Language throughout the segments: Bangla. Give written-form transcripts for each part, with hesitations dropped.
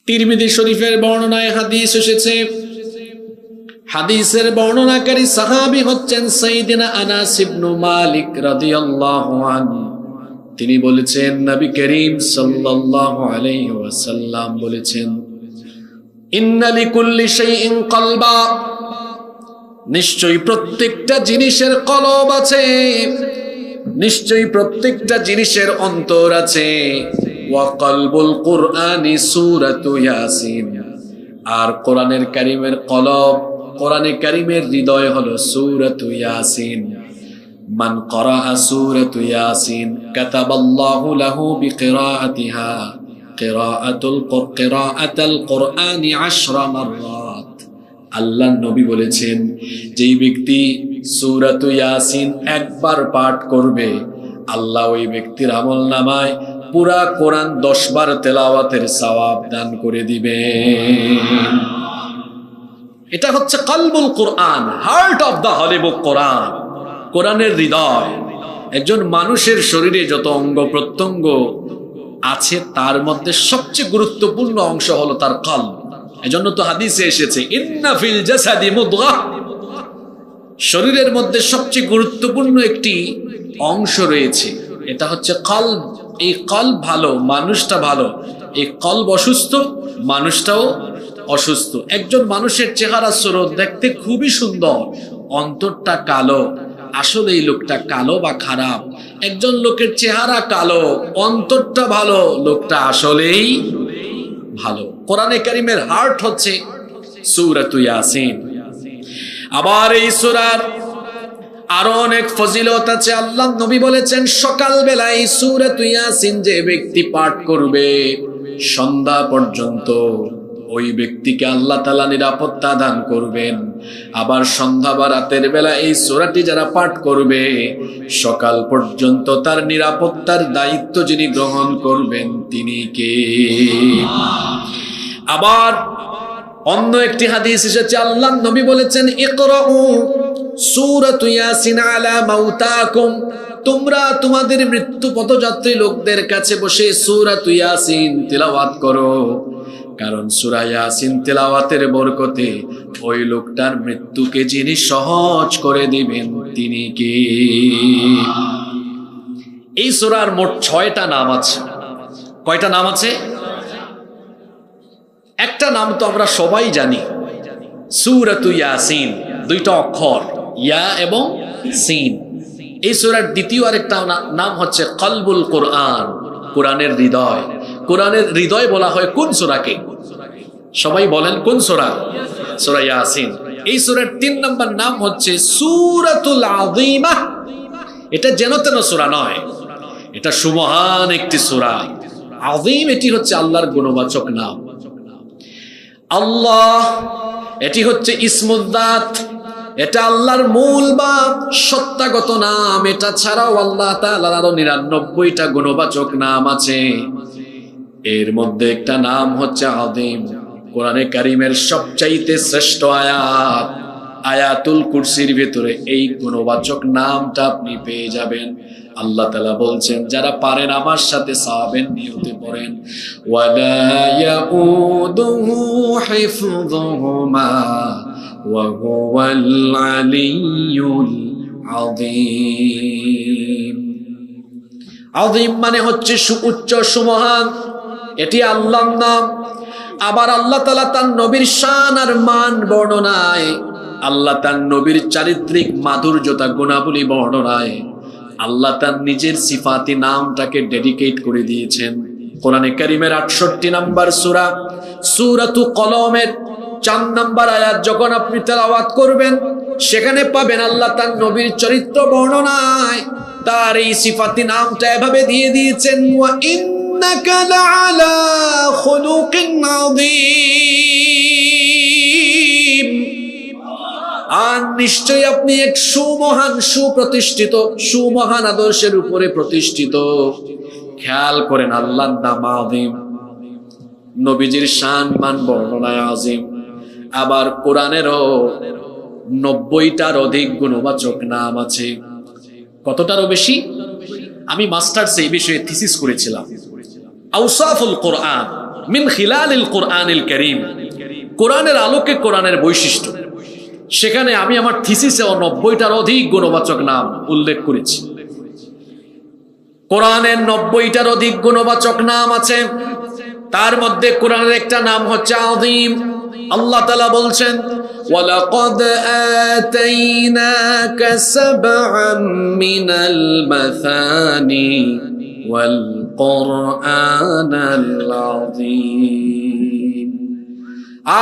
তিরমিজি শরীফের বর্ণনায় হাদিস এসেছে, হাদিসের বর্ণনাকারী সাহাবী হচ্ছেন সাইয়্যিদিনা আনাস ইবনে মালিক রাদিয়াল্লাহু আনহু। তিনি বলেছেন, নবী করিম সাল্লাল্লাহু আলাইহি ওয়াসাল্লাম বলেছেন, ইন্না লিকুল্লি শাইইন কলবা, নিশ্চয়ই প্রত্যেকটা জিনিসের কলব আছে, নিশ্চয়ই প্রত্যেকটা জিনিসের অন্তর আছে। ওয়া কলবুল কুরআনি সূরাতু ইয়াসিন, আর কোরআনের কারীমের কলব, কোরআনে কারীমের হৃদয় হলো সূরাতু ইয়াসিন। মান ক্বারাআ সূরাতু ইয়াসিন কাতাবাল্লাহু লাহু বিকিরাআতিহা কিরাআতাল কুরআনি 10 মাররাত। আল্লাহর নবী বলেছেন, যেই ব্যক্তি সূরাতু ইয়াসিন একবার পাঠ করবে, আল্লাহ ওই ব্যক্তির আমলনামায় পুরা কোরআন 10 বার তেলাওয়াতের সওয়াব দান করে দিবেন। এটা হচ্ছে কলবুল কোরআন, হার্ট অফ দা হলি বুক কোরআন, কোরআনের হৃদয়। একজন মানুষের শরীরে যত অঙ্গ প্রত্যঙ্গ আছে তার মধ্যে সবচেয়ে গুরুত্বপূর্ণ অংশ হলো তার কলব। এজন্য তো হাদিসে এসেছে, ইন্না ফিল জাসাদি মুদগাহ, শরীরের মধ্যে সবচেয়ে গুরুত্বপূর্ণ একটি অংশ রয়েছে, এটা হচ্ছে কলব। এই কলব ভালো, মানুষটা ভালো। এই কলব অসুস্থ, মানুষটাও অসুস্থ। একজন মানুষের চেহারা সুরত দেখতে খুবই সুন্দর, অন্তরটা কালো, আসলে এই লোকটা কালো বা খারাপ। একজন লোকের চেহারা কালো, অন্তরটা ভালো, লোকটা আসলেই ভালো। কোরআনে কারীমের হার্ট হচ্ছে সূরাতু ইয়াসিন। আবার এই সূরার আরো অনেক ফজিলত আছে। আল্লাহ নবী বলেছেন, সকাল বেলায় সূরাতু ইয়াসিন যে ব্যক্তি পাঠ করবে সন্ধ্যা পর্যন্ত, ওই ব্যক্তিকে আল্লাহ তাআলা নিরাপত্তা দান করবেন। আবার সন্ধ্যা বা রাতের বেলা এই সূরাটি যারা পাঠ করবে, সকাল পর্যন্ত তার নিরাপত্তার দায়িত্ব যিনি গ্রহণ করবেন তিনি কে? আবার অন্য একটি হাদিস এসেছে, আল্লাহ নবী বলেছেন, ইকরাউ সূরাতু ইয়াসিন আলা মাউতাকুম, তোমরা তোমাদের মৃত্যু পথযাত্রী লোকদের কাছে বসে সূরাতু ইয়াসিন তিলাওয়াত করো, কারণ সূরা ইয়াসিন তিলাওয়াতের বরকতে ওই লোকটার মৃত্যুকে যিনি সহজ করে দিবেন তিনি কে? এই সূরার মোট 6টা নাম আছে। কয়টা নাম আছে? একটা নাম তো আমরা সবাই জানি, সূরাতু ইয়াসিন, 2টা অক্ষর, ইয়া এবং সিন। এই সূরার দ্বিতীয় আরেকটা নাম হচ্ছে কলবুল কোরআন, কোরআনের হৃদয়। কোরআনের হৃদয় বলা হয় কোন সূরাকে? সবাই বলেন কোন সূরা? সূরা ইয়াসিন। এই সূরার 3 নম্বর নাম হচ্ছে সূরাতুল আযীমা। এটা যেন তেন সূরা নয়, এটা সুমহান একটি সূরা। আযীম এটি হচ্ছে আল্লাহর গুণবাচক নাম। আল্লাহ এটি হচ্ছে ইসমুদ্দাত, এটা আল্লাহর মূল বা সত্তাগত নাম। এটা ছাড়াও আল্লাহ তাআলার আরো 99টা গুণবাচক নাম আছে। এর মধ্যে একটা নাম হচ্ছে আযীম। কোরআনে কারীমের সবচাইতে শ্রেষ্ঠ আয়াত আয়াতুল কুরসির ভিতরে এই গুণবাচক নামটা আপনি পেয়ে যাবেন। আল্লাহ তাআলা বলছেন, যারা পারেন আমার সাথে সাহাবের নিয়তে পড়েন, ওয়ালা ইয়াউদুহু হিফযুহুমা ওয়া হুয়াল আলিয়্যুল আযীম। আযীম মানে হচ্ছে সুউচ্চ, সুমহান, এটি আল্লাহর নাম। আবার আল্লাহ তাআলা তার নবীর শান আর মান বর্ণনায়, আল্লাহ তার নবীর চারিত্রিক মাধুর্যতা গুণাবলী বর্ণনায় আল্লাহ তার নিজের সিফাতি নামটাকে ডেডিকেট করে দিয়েছেন। কোরআনে কারীমের 68 নম্বর সূরা সূরাতু কলমের 4 নম্বর আয়াত যখন আপনি তেলাওয়াত করবেন, সেখানে পাবেন আল্লাহ তার নবীর চরিত্র বর্ণনায় তার এই সিফাতি নামটা এভাবে দিয়ে দিয়েছেন, ওয়া ইন্নাকা লাআলা খুলুকিন আযীম, আর নিশ্চয়ই আপনি এক সুমহান, সুপ্রতিষ্ঠিত, সুমহান আদর্শের উপরে প্রতিষ্ঠিত। খেয়াল করেন, আল্লাহর নাম আযীম, নবীজির শান মান বর্ণনায় আযীম। আবার কোরআনেরও 90টার অধিক গুণবাচক নাম আছে। কতটারও বেশি? আমি মাস্টার্স এই বিষয়ে থিসিস করেছিলাম। আওসাফুল কোরআন, মিন খিলালিল কুরআনিল কারীম, কোরআনের আলোকে কোরআনের বৈশিষ্ট্য। সেখানে আমি আমার থিসিসেও 90টার অধিক গুণবাচক নাম উল্লেখ করেছি। কোরআনের 90টার অধিক গুণবাচক নাম আছে, তার মধ্যে কোরআনের একটা নাম হচ্ছে আযীম। আল্লাহ তাআলা বলছেন, ওয়ালাকাদ আতাইনাকা সাবআম মিনাল মাসানি ওয়াল কুরআনাল আযীম।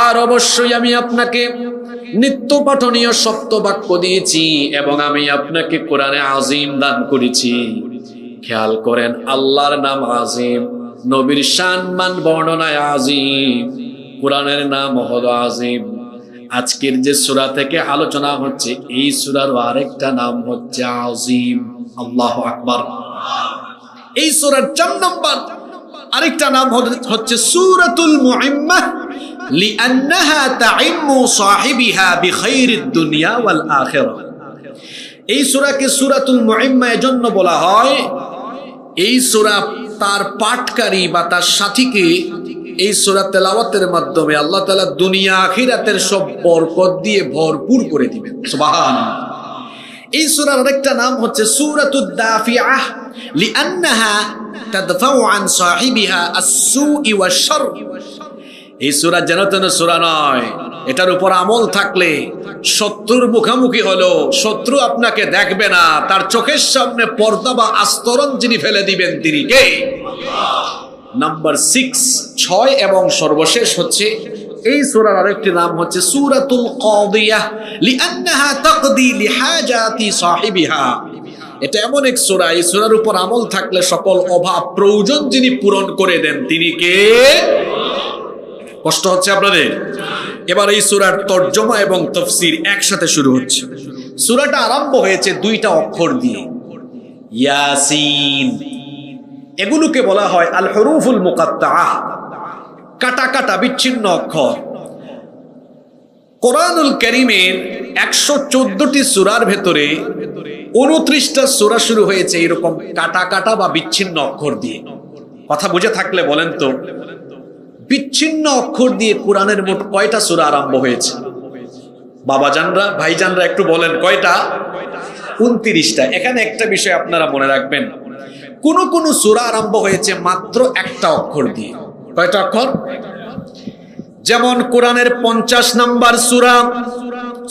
আর অবশ্যই আমি আপনাকে নিত্য পাঠনীয় সপ্ত বাক্য দিয়েছি এবং আমি আপনাকে কোরআনে আযীম দান করেছি। খেয়াল করেন, আল্লাহর নাম আযীম, নবীর সম্মান বর্ণনায় আযীম, কোরআনের নাম হলো আযীম। আজকের যে সূরা থেকে আলোচনা হচ্ছে, এই সূরার আরেকটা নাম হচ্ছে আযীম। আল্লাহু আকবার। এই সূরার 4 নম্বর আরেকটা নাম হচ্ছে সূরাতুল মুইম্মাহ, লিআন্নাহা তাইম্মু সাহিবিহা বিখাইরিদ দুনিয়া ওয়াল আখিরাহ। এই সূরাকে সূরাতুল মুইম্মাহ এজন্য বলা হয়, এই সূরা তার পাঠকারী বা তার সাথীকে এই সূরা তেলাওয়াতের মাধ্যমে আল্লাহ তাআলা দুনিয়া আখিরাতের সব বরকত দিয়ে ভরপুর করে দিবেন। সুবহানাল্লাহ। এই সূরার আরেকটা নাম হচ্ছে সূরাতুদ দাফিআহ, লিআন্নাহা তাদফাউ আন সাহিবিহা আস-সুই ওয়াশ-শারর। এই সূরা যেন তেন সূরা নয়, এটার উপর আমল থাকলে শত্রুর মুখোমুখি হলো শত্রু আপনাকে দেখবে না, তার চোখের সামনে পর্দা বা আস্তরণ যিনি ফেলে দিবেন তিনি কে? নাম্বার 6 এবং সর্বশেষ হচ্ছে এই সূরার আরেকটি নাম হচ্ছে সূরাতুল কাদিয়াহ, লিআন্নাহা তাকদি লিহাজাতি সাহিবিহা। এটা এমন এক সূরা, এই সূরার উপর আমল থাকলে সকল অভাব প্রয়োজন যিনি পূরণ করে দেন তিনি কে? কষ্ট হচ্ছে আপনাদের? এবার এই সূরার তরজমা এবং তাফসীর একসাথে শুরু হচ্ছে। সূরাটা আরম্ভ হয়েছে 2টা অক্ষর দিয়ে, ইয়াসিন। এগুলোকে বলা হয় আল হুরুফুল মুকাত্তাআহ, কাটা কাটা বিচ্ছিন্ন অক্ষর। কোরআনুল কারীমের 114টি সূরার ভেতরে 29টা সূরা শুরু হয়েছে এরকম কাটা কাটা বা বিচ্ছিন্ন অক্ষর দিয়ে। কথা বুঝে থাকলে বলেন তো, বিচ্ছিন্ন অক্ষর দিয়ে কোরআনের মোট কয়টা সূরা আরম্ভ হয়েছে? বাবাজানরা, ভাইজানরা একটু বলেন কয়টা? 29টা। এখানে একটা বিষয় আপনারা মনে রাখবেন, কোন কোন সূরা আরম্ভ হয়েছে মাত্র একটা অক্ষর দিয়ে। কয়টা অক্ষর? যেমন কোরআনের 50 নম্বর সূরা,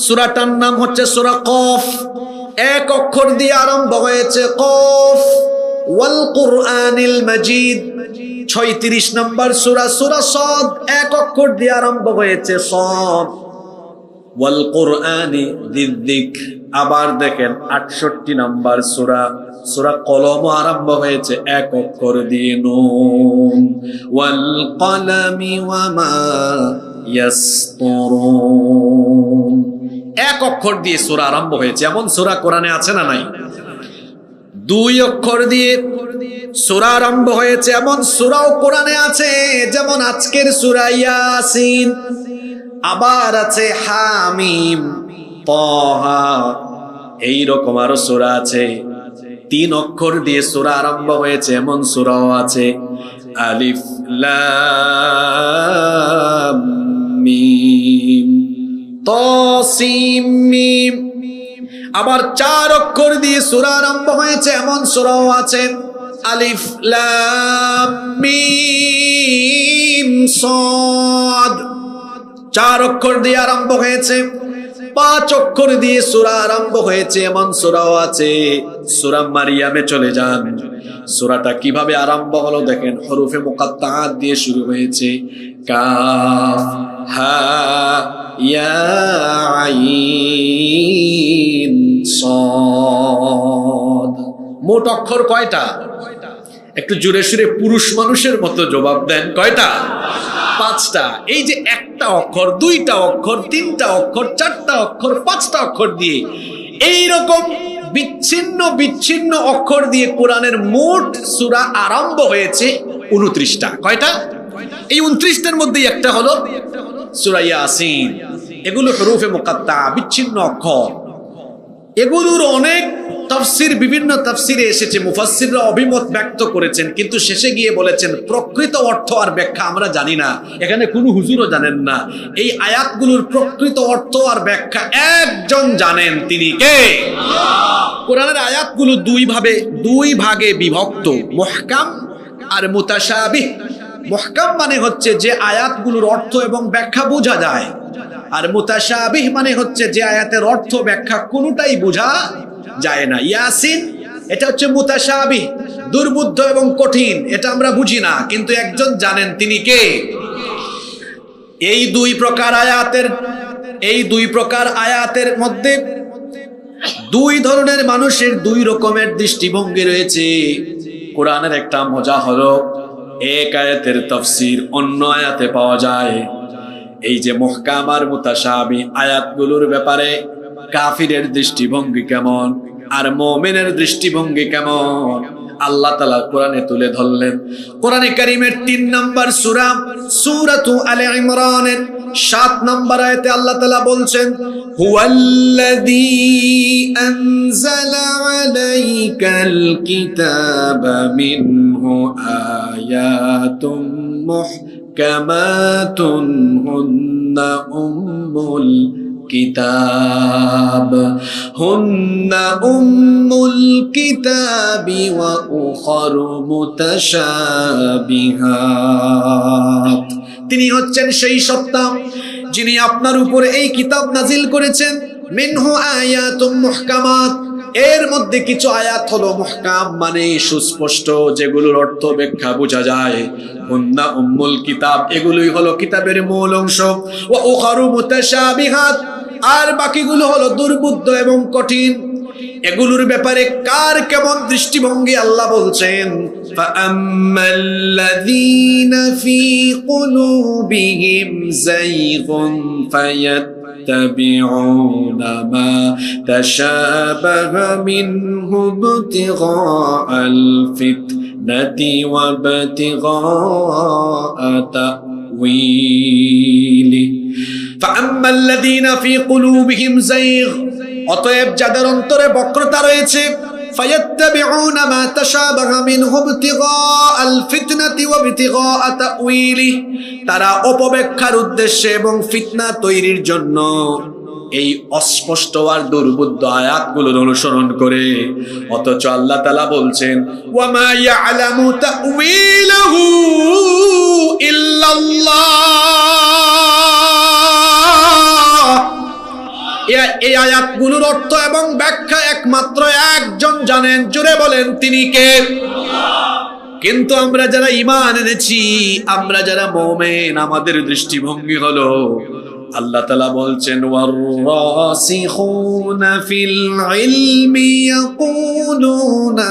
সূরাটার নাম হচ্ছে সূরা কফ, এক অক্ষর দিয়ে আরম্ভ হয়েছে কফ। ওয়াল কুরআনিল মাজিদ 36 নম্বর সূরা, সূরা সাদ, এক অক্ষর দিয়ে আরম্ভ হয়েছে সাদ। ওয়াল কুরআনি যিযিকর, আবার দেখেন 68 নম্বর সূরা, সূরা কলম আরম্ভ হয়েছে এক অক্ষর দিয়ে নুন। ওয়াল কলামি ওয়া মা ইয়াসতুরুন, এক অক্ষর দিয়ে সূরা আরম্ভ হয়েছে। এমন সূরা কোরআনে আছে না নাই? 2 অক্ষর দিয়ে সূরা আরম্ভ হয়েছে এমন সূরাও কোরআনে আছে, যেমন আজকের সূরা ইয়াসিন। আবার আছে হামিম, তাহা, এই রকম আরো সূরা আছে। 3 অক্ষর দিয়ে সূরা আরম্ভ হয়েছে এমন সূরাও আছে, আলিফ লাম মিম তাসিম মিম। আবার 4 অক্ষর দিয়ে সূরা আরম্ভ হয়েছে এমন সূরাও আছে, আলিফ লাম মিম সাদ। 4 অক্ষর দিয়ে আরম্ভ হয়েছে। 5 অক্ষর দিয়ে সূরা আরম্ভ হয়েছে এমন সূরাও আছে। সূরা মারিয়ামে চলে যান, সূরাটা কিভাবে আরম্ভ হলো দেখেন, হরফে মুকাত্তাআত দিয়ে শুরু হয়েছে, কাফ হা ইয়া আইন সাদ। মোট অক্ষর কয়টা? একটু জোরে সুরে পুরুষ মানুষের মতো জবাব দেন, কয়টা? 5টা। এই যে একটা অক্ষর, 2টা অক্ষর, 3টা অক্ষর, 4টা অক্ষর, 5টা অক্ষর দিয়ে এইরকম বিচ্ছিন্ন বিচ্ছিন্ন অক্ষর দিয়ে কোরআনের মোট সূরা আরম্ভ হয়েছে 29টা। কয়টা? এই 29টার মধ্যে একটা হলো সূরা ইয়াসিন। এগুলো হুরুফে মুকাত্তা, বিচ্ছিন্ন অক্ষর। এগুলোর অনেক তাফসীর বিভিন্ন তাফসীরে এসেছে, মুফাসসিররা অভিমত ব্যক্ত করেছেন, কিন্তু শেষে গিয়ে বলেছেন প্রকৃত অর্থ আর ব্যাখ্যা আমরা জানি না, এখানে কোনো হুজুরও জানেন না। এই আয়াতগুলোর প্রকৃত অর্থ আর ব্যাখ্যা একজন জানেন, তিনি কে? কোরআনের আয়াতগুলো দুই ভাগে বিভক্ত, মুহকাম আর মুতাশাবিহ। মুহকাম মানে হচ্ছে যে আয়াতগুলোর অর্থ এবং ব্যাখ্যা বোঝা যায়, আর মুতাশাবিহ মানে হচ্ছে যে আয়াতের অর্থ ব্যাখ্যা কোনোটাই বোঝা যায় না। ইয়াসিন এটা হচ্ছে মুতাশাবিহ, দুর্বোধ্য এবং কঠিন, এটা আমরা বুঝি না, কিন্তু একজন জানেন, তিনি কে? এই দুই প্রকার আয়াতের মধ্যে দুই ধরনের মানুষের দুই রকমের দৃষ্টিভঙ্গি রয়েছে। কোরআনের একটা মজা হলো, এক আয়াতের তাফসীর অন্য আয়াতে পাওয়া যায়। এই যে মুহকাম আর মুতাশাবিহ আয়াতগুলোর ব্যাপারে কাফিরের দৃষ্টিভঙ্গি কেমন আর মুমিনের দৃষ্টিভঙ্গি কেমন, আল্লাহ তাআলা কোরআনে তুলে ধরলেন। কোরআনে কারীমের 3 নম্বর সূরা সূরাতু আলে ইমরানের 7 নম্বর আয়াতে আল্লাহ তাআলা বলছেন, হুয়াল্লাযী আনজালা আলাইকাল কিতাবা মিনহু আয়াতুম মুহকামাতুন হুন্না উম্মুল কিতাবি ওয়া উখারু মুতাশাবিহাত। তিনি হচ্ছেন সেই সত্তা যিনি আপনার উপরে এই কিতাব নাজিল করেছেন। মিনহু আয়াতুম মুহকামাত, এর মধ্যে কিছু আয়াত হলো মুহকাম মানে সুস্পষ্ট, যেগুলোর অর্থ ব্যাখ্যা বোঝা যায়। হুন্না উম্মুল কিতাব, এগুলোই হলো কিতাবের মূল অংশ। ওয়া উখারু মুতাশাবিহাত, আর বাকিগুলো হলো দুর্বোধ্য এবং কঠিন। এগুলোর ব্যাপারে কার কেমন দৃষ্টিভঙ্গি আল্লাহ বলছেন, ফাআম্মাল্লাযীনা ফী কুলুবিহিম যায়গুন ফায়াত্তাবিউনা মা তাশাবাহা মিনহু ইবতিগাআল ফিতনাতি ওয়া ইবতিগাআ তা'ওয়ীলি। ফাআম্মাল্লাযীনা ফী কুলুবিহিম যায়গ, অতএব যাদের অন্তরে বক্রতা রয়েছে, ফায়াত্তাবিউনা মা তাশাবাহা মিনহু ইবতিগাআল ফিতনাতি ওয়া ইবতিগাআ তা'ওয়ীলি, তারা অপব্যাখ্যার উদ্দেশ্যে এবং ফিতনা তৈরির জন্য এই অস্পষ্ট আর দুর্বোধ্য আয়াতগুলোর অনুসরণ করে। অথচ আল্লাহ তাআলা বলছেন, ওয়া মা ইয়ালামু তা'ওয়ীলাহু ইল্লাল্লাহ, এই আয়াতগুলোর অর্থ এবং ব্যাখ্যা একমাত্র একজন জানেন, জোরে বলেন, তিনি কে? কিন্তু আমরা যারা ঈমান এনেছি, আমরা যারা মুমিন, আমাদের দৃষ্টিভঙ্গি হলো, আল্লাহ তাআলা বলছেন, ওয়ার-রাসিখুনা ফিল ইলমি ইয়াকুলুনা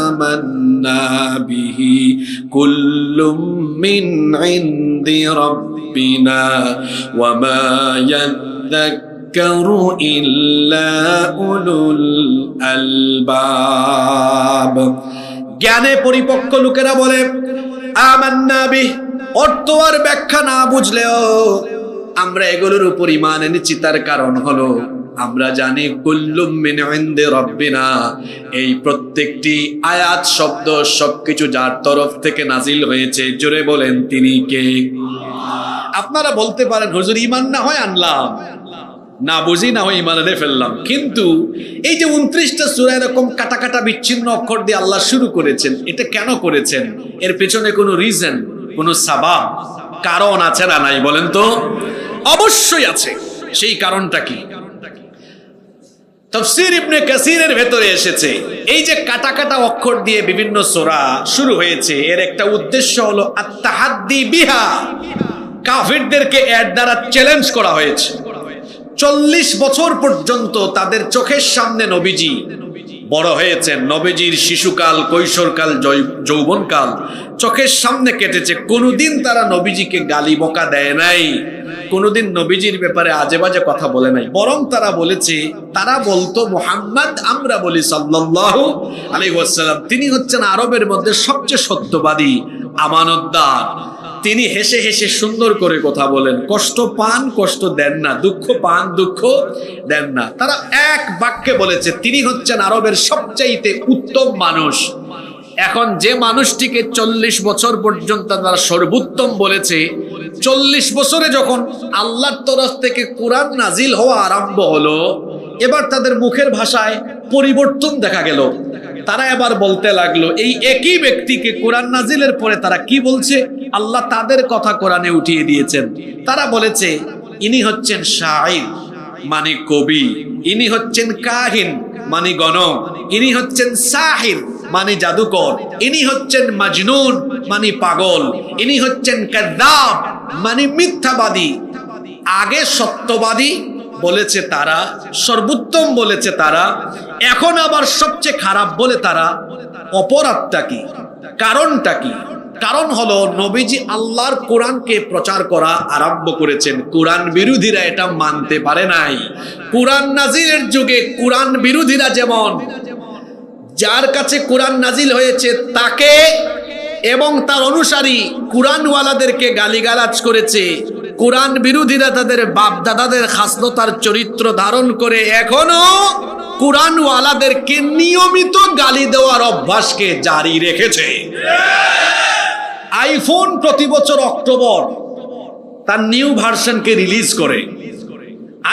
আমান্না বিহি কুল্লুম মিন ইনদি রাব্বিনা ওয়া মা ইয়াযাক্কারু ইল্লা উলুল আলবাব। জ্ঞানে পরিপক্ক লোকেরা বলে আমান্না বিহি, অর্থ আর ব্যাখ্যা না বুঝলেও আমরা এগুলোর উপর ঈমান এনেছি। তার কারণ হলো আমরা জানি কুল্লুম মিন ইনদি রাব্বিনা, এই প্রত্যেকটি আয়াত শব্দ সবকিছু যার তরফ থেকে নাজিল হয়েছে। জোরে বলেন, তিনি কে? আপনারা বলতে পারেন, হুজুর ঈমান না হয় আনলাম, না বুঝি না হয় ঈমান এনে ফেললাম, কিন্তু এই যে 29টা সূরা এরকম কাটা কাটা বিচ্ছিন্ন অক্ষর দিয়ে আল্লাহ শুরু করেছেন, এটা কেন করেছেন? এর পেছনে কোনো রিজন, কোনো সাবাব, কারণ আছে না নাই বলেন তো? অবশ্যই আছে। সেই কারণটা কি? তাফসীর ইবনে কাসিরের ভেতরে এসেছে, এই যে কাটা কাটা অক্ষর দিয়ে বিভিন্ন সূরা শুরু হয়েছে, এর একটা উদ্দেশ্য হলো আত-তাহাদ্দি বিহা, কাফিরদেরকে এর দ্বারা চ্যালেঞ্জ করা হয়েছে। 40 বছর পর্যন্ত তাদের চোখের সামনে নবীজি বড় হয়েছেন, নবীজির শিশুকাল, কৈশোরকাল, যৌবনকাল চোখের সামনে কেটেছে। কোনোদিন তারা নবীজিকে গালি বকা দেয় নাই, কোনোদিন নবীজির ব্যাপারে আজে বাজে কথা বলে নাই, বরং তারা বলেছে, তারা বলতো মুহাম্মদ, আমরা বলি সাল্লাল্লাহু আলাইহি ওয়াসাল্লাম, তিনি হচ্ছেন আরবের মধ্যে সবচেয়ে সত্যবাদী, আমানতদার। তিনি হেসে হেসে সুন্দর করে কথা বলেন, কষ্ট পান কষ্ট দেন না, দুঃখ পান দুঃখ দেন না। তারা এক বাক্যে বলেছে তিনি হচ্ছেন আরবের সবচাইতে উত্তম মানুষ। এখন যে মানুষটিকে 40 বছর পর্যন্ত তারা সর্বোত্তম বলেছে, 40 বছরে যখন আল্লাহর তরফ থেকে কোরআন নাজিল হওয়া আরম্ভ হলো, এবার তাদের মুখের ভাষায় পরিবর্তন দেখা গেল। তারা এবার বলতে লাগলো, এই একই ব্যক্তিকে কোরআন নাজিলের পরে তারা কি বলছে, আল্লাহ তাদের কথা কোরআনে উঠিয়ে দিয়েছেন। তারা বলেছে ইনি হচ্ছেন শাইর মানে কবি, ইনি হচ্ছেন কাহিন মানে গণক, ইনি হচ্ছেন সাহির মানে জাদুকর, ইনি হচ্ছেন মাজনুন মানে পাগল, ইনি হচ্ছেন কাযযাব মানে মিথ্যাবাদী। আগে সত্যবাদী বলেছে তারা, সর্বোত্তম বলেছে তারা, এখন আবার সবচেয়ে খারাপ বলে তারা। অপরাধটা কি, কারণটা কি? কারণ হলো নবীজি আল্লাহর কোরআনকে প্রচার করা আরম্ভ করেছেন, কোরআন বিরোধীরা এটা মানতে পারে নাই। কোরআন নাজিলের যুগে কোরআন বিরোধীরা যেমন যার কাছে কোরআন নাজিল হয়েছে তাকে এবং তার অনুসারী কোরআনওয়ালাদেরকে গালিগালাজ করেছে, কোরআন বিরোধীরা তাদের বাপ দাদাদের খাসলতার চরিত্র ধারণ করে এখনো কোরআনওয়ালাদেরকে নিয়মিত গালি দেওয়ার অভ্যাসকে জারি রেখেছে। আইফোন প্রতি বছর অক্টোবর তার নিউ ভার্সনকে রিলিজ করে।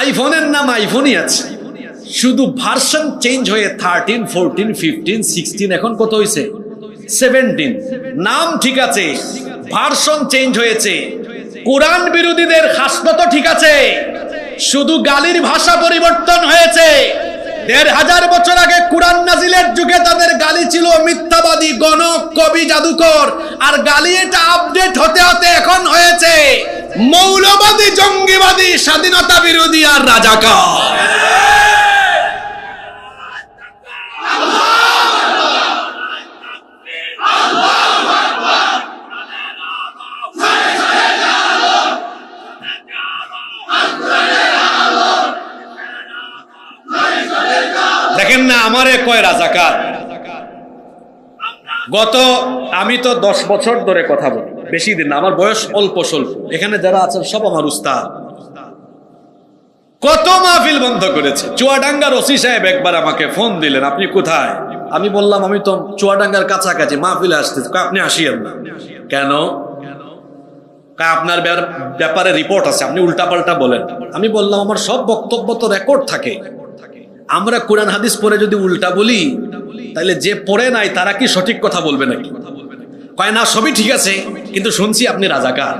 আইফোনের নাম আইফোনই আছে, শুধু ভার্সন চেঞ্জ হয়ে 13, 14, 15, 16 এখন কত হয়েছে 17। নাম ঠিক আছে, ভার্সন চেঞ্জ হয়েছে। কোরআন বিরোধীদের খাসলত ঠিক আছে, শুধু গালির ভাষা পরিবর্তন হয়েছে। 1500 বছর আগে কোরআন নাজিলের যুগে তাদের গালি ছিল মিথ্যাবাদী, গণক, কবি, জাদুকর। আর গালি এটা আপডেট হতে হতে এখন হয়েছে মৌলবাদী, জঙ্গিবাদী, স্বাধীনতা বিরোধী আর রাজাকার। দেখেন না আমারে কয় রাজাকার। আমি তো 10 বছর ধরে কথা বলি, বেশি দিন না, আমার বয়স অল্প স্বল্প। এখানে যারা আছেন সব আমার উস্তাদ। কত মাহফিল বন্ধ করেছে। চুয়াডাঙ্গার ওসি সাহেব একবার আমাকে ফোন দিলেন, আপনি কোথায়? আমি বললাম আমি তো চুয়াডাঙ্গার কাছাকাছি, মাহফিলে আসতেছি। আপনি আসিয়েন না কেন? আপনার ব্যাপারে রিপোর্ট আছে, আপনি উল্টাপাল্টা বলেন। আমি বললাম আমার সব বক্তব্য তো রেকর্ড থাকে, আমরা কোরআন হাদিস পড়ে যদি উল্টা বলি তাহলে যে পড়ে নাই তারা কি সঠিক কথা বলবে নাকি? কয় না সবই ঠিক আছে, কিন্তু শুনছি আপনি রাজাকার।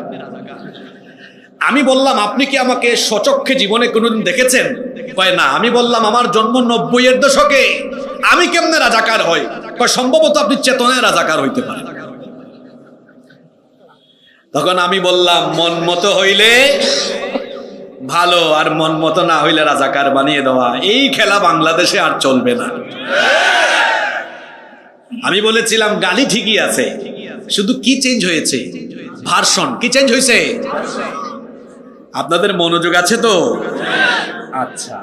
আমি বললাম আপনি কি আমাকে সচক্ষে জীবনে কোনোদিন দেখেছেন? কয় না। আমি বললাম আমার জন্ম 90-এর দশকে, আমি কেমনে রাজাকার হই? কয় সম্ভবত আপনি চেতনায় রাজাকার হইতে পারেন। তখন আমি বললাম মন মতো হইলে ভালো, আর মন মতো না হইলে রাজাকার বানিয়ে দেওয়া। এই খেলা বাংলাদেশে আর চলবে না। আমি বলেছিলাম গালি ঠিকই আছে, শুধু কি চেঞ্জ হয়েছে? ভার্সন কি চেঞ্জ হয়েছে? আপনাদের মনোযোগ আছে তো? আচ্ছা,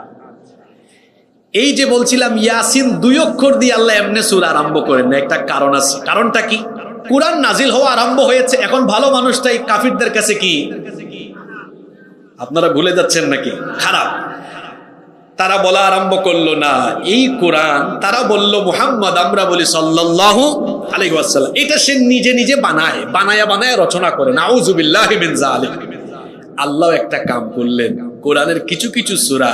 এই যে বলছিলাম ইয়াসিন 2 অক্ষর দিয়ে আল্লাহ এমনি সূরা আরম্ভ করেন না, একটা কারণ আছে। কারণটা কি? কোরআন নাজিল হওয়া আরম্ভ হয়েছে, এখন ভালো মানুষটাই কাফিরদের কাছে কি আপনারা ভুলে যাচ্ছেন নাকি? খারাপ। তারা বলা আরম্ভ করলো না এই কোরআন, তারা বলল মুহাম্মদ, আমরা বলি সাল্লাল্লাহু আলাইহি ওয়াসাল্লাম। এটা সে নিজে নিজে বানায়া রচনা করে। নাউযুবিল্লাহি মিন যালিক। আল্লাহ একটা কাম করলেন, কোরআনের কিছু কিছু সূরা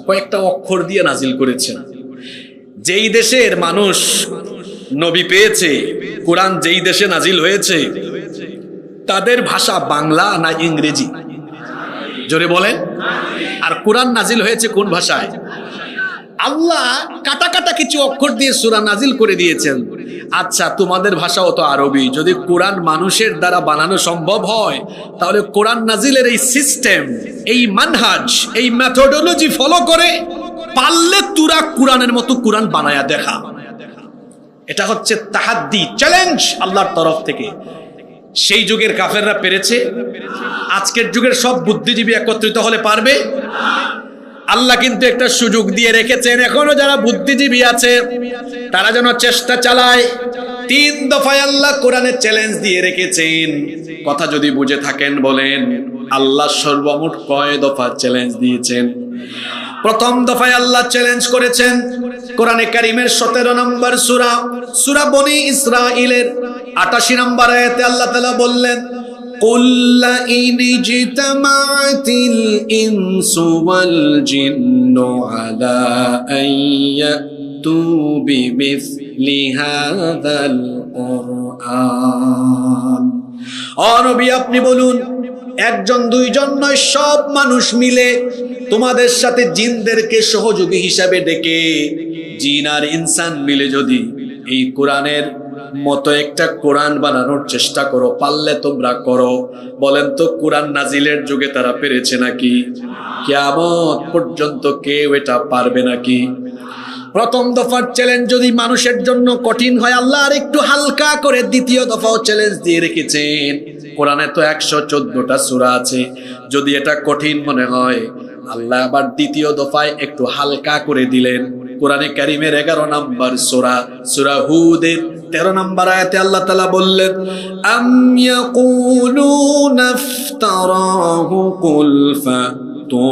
কয়েকটা অক্ষর দিয়ে নাজিল করেছেন। যেই দেশের মানুষ নবী পেয়েছে, কোরআন যেই দেশে নাজিল হয়েছে, তাদের ভাষা বাংলা না ইংরেজি? জোরে বলেন। আর কোরআন নাজিল হয়েছে কোন ভাষায়? আল্লাহ কাটা কাটা কিছু অক্ষর দিয়ে সূরা নাজিল করে দিয়েছেন। আচ্ছা, তোমাদের ভাষাও তো আরবি। যদি কোরআন মানুষের দ্বারা বানানো সম্ভব হয়, তাহলে কোরআন নাজিলের এই সিস্টেম, এই মানহাজ, এই মেথোডোলজি ফলো করে পারলে তোরা কোরআনের মতো কোরআন বানায়া দেখা। এটা হচ্ছে তাহাদ্দি, চ্যালেঞ্জ আল্লাহর তরফ থেকে। সেই যুগের কাফেররা পেরেছে, আজকের যুগের সব বুদ্ধিজীবী একত্রিত হলে পারবে? আল্লাহ কিন্তু একটা সুযোগ দিয়ে রেখেছেন, এখনো যারা বুদ্ধিজীবী আছে তারা যেন চেষ্টা চালায় তিন দফায় আল্লাহ কোরআনে চ্যালেঞ্জ দিয়ে রেখেছেন। কথা যদি বুঝে থাকেন বলেন, আল্লাহ সর্বমোট কয় দফা চ্যালেঞ্জ দিয়েছেন? প্রথম দফায় আল্লাহ চ্যালেঞ্জ করেছেন কোরআনে কারীমের 17 নম্বর সূরা, সূরা বনি ইসরাঈলের 88 নম্বর আয়াতে আল্লাহ তাআলা বললেন, قُلْ لَئِنِ اجْتَمَعَتِ الْإِنسُ وَالْجِنُّ عَلَىٰ أَن يَأْتُوا بِمِثْلِ هَٰذَا الْقُرْآنِ। ও নবী আপনি বলুন, একজন দুইজন নয়, সব মানুষ মিলে তোমাদের সাথে জিনদেরকে সহযোগী হিসাবে ডেকে, জিন আর ইনসান মিলে যদি এই কোরআনের মতো একটা কোরআন বানানোর চেষ্টা করো, পারলে তোমরা করো। বলেন তো কোরআন নাজিলের যুগে তারা পেরেছে নাকি? কিয়ামত পর্যন্ত কেউ এটা পারবে নাকি? প্রথম দফার চ্যালেঞ্জ যদি মানুষের জন্য কঠিন হয়, আল্লাহ আর একটু হালকা করে দ্বিতীয় দফাও চ্যালেঞ্জ দিয়ে রেখেছেন। কোরআনে তো 114টা সূরা আছে, যদি এটা কঠিন মনে হয় আল্লাহ আবার দ্বিতীয় দফায় একটু হালকা করে দিলেন। কোরআনে কারীমের 11 নম্বর সূরা, সূরা হুদের 13 নম্বর আয়াতে আল্লাহ তাআলা বললেন, আম ইয়াকুলুনা ইফতারাহু কুল ফাতু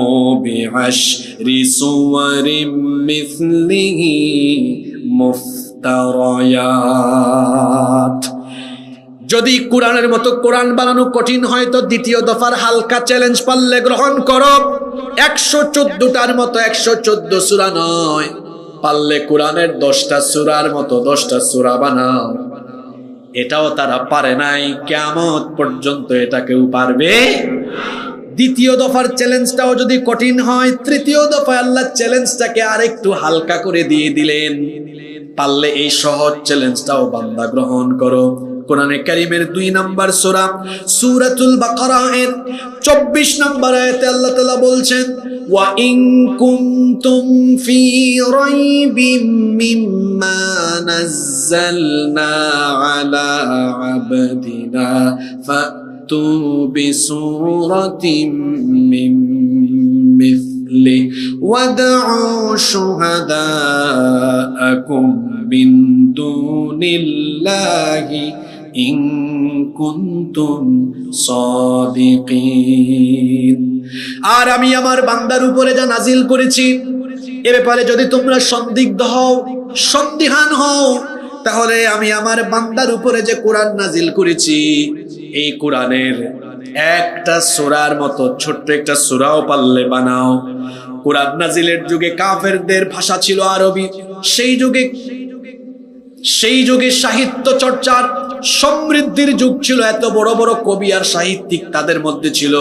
বিআশরি সুওয়ারিম মিসলিহি মুফতারায়াত। যদি কোরআনের মতো কোরআন বানানো কঠিন হয় তো দ্বিতীয় দফার হালকা চ্যালেঞ্জ পারলে গ্রহণ করো। 114টার মতো 114 সূরা নয়, পারলে কোরআনের 10টা সূরার মতো 10টা সূরা বানাও। এটাও তারা পারে নাই, কিয়ামত পর্যন্ত এটা কেউ পারবে। দ্বিতীয় দফার চ্যালেঞ্জটাও যদি কঠিন হয়, তৃতীয় দফায় আল্লাহ চ্যালেঞ্জটাকে আরেকটু হালকা করে দিয়ে দিলেন, পারলে এই সহজ চ্যালেঞ্জটাও বান্দা গ্রহণ করো। কোরআনে কারীমের 2 নম্বর সূরা, সূরাতুল বাকারা এর 24 নম্বর আয়াতে আল্লাহ তাআলা বলছেন, ওয়া ইন কুনতুম ফি রাইবিম মিম্মা নাযালনা আলা আবদিনা ফাতু বিসূরাতিম মিন মিসলি ওয়াদউ শুহাদাআকুম মিন দুনিল্লাহি ইন কুনতুম সাদিকিন। আর আমি আমার বান্দার উপরে যা নাজিল করেছি, এ ব্যাপারে যদি তোমরা সন্দিগ্ধ হও, সন্দিহান হও, তাহলে আমি আমার বান্দার উপরে যে কোরআন নাজিল করেছি, এই কোরআনের একটা সূরার মতো ছোট্ট একটা সূরাও পারলে বানাও। কোরআন নাজিলের যুগে কাফেরদের ভাষা ছিল আরবি। সেই যুগে সাহিত্য চর্চার সমৃদ্ধির যুগ ছিল, এত বড় বড় কবি আর সাহিত্যিক তাদের মধ্যে ছিল,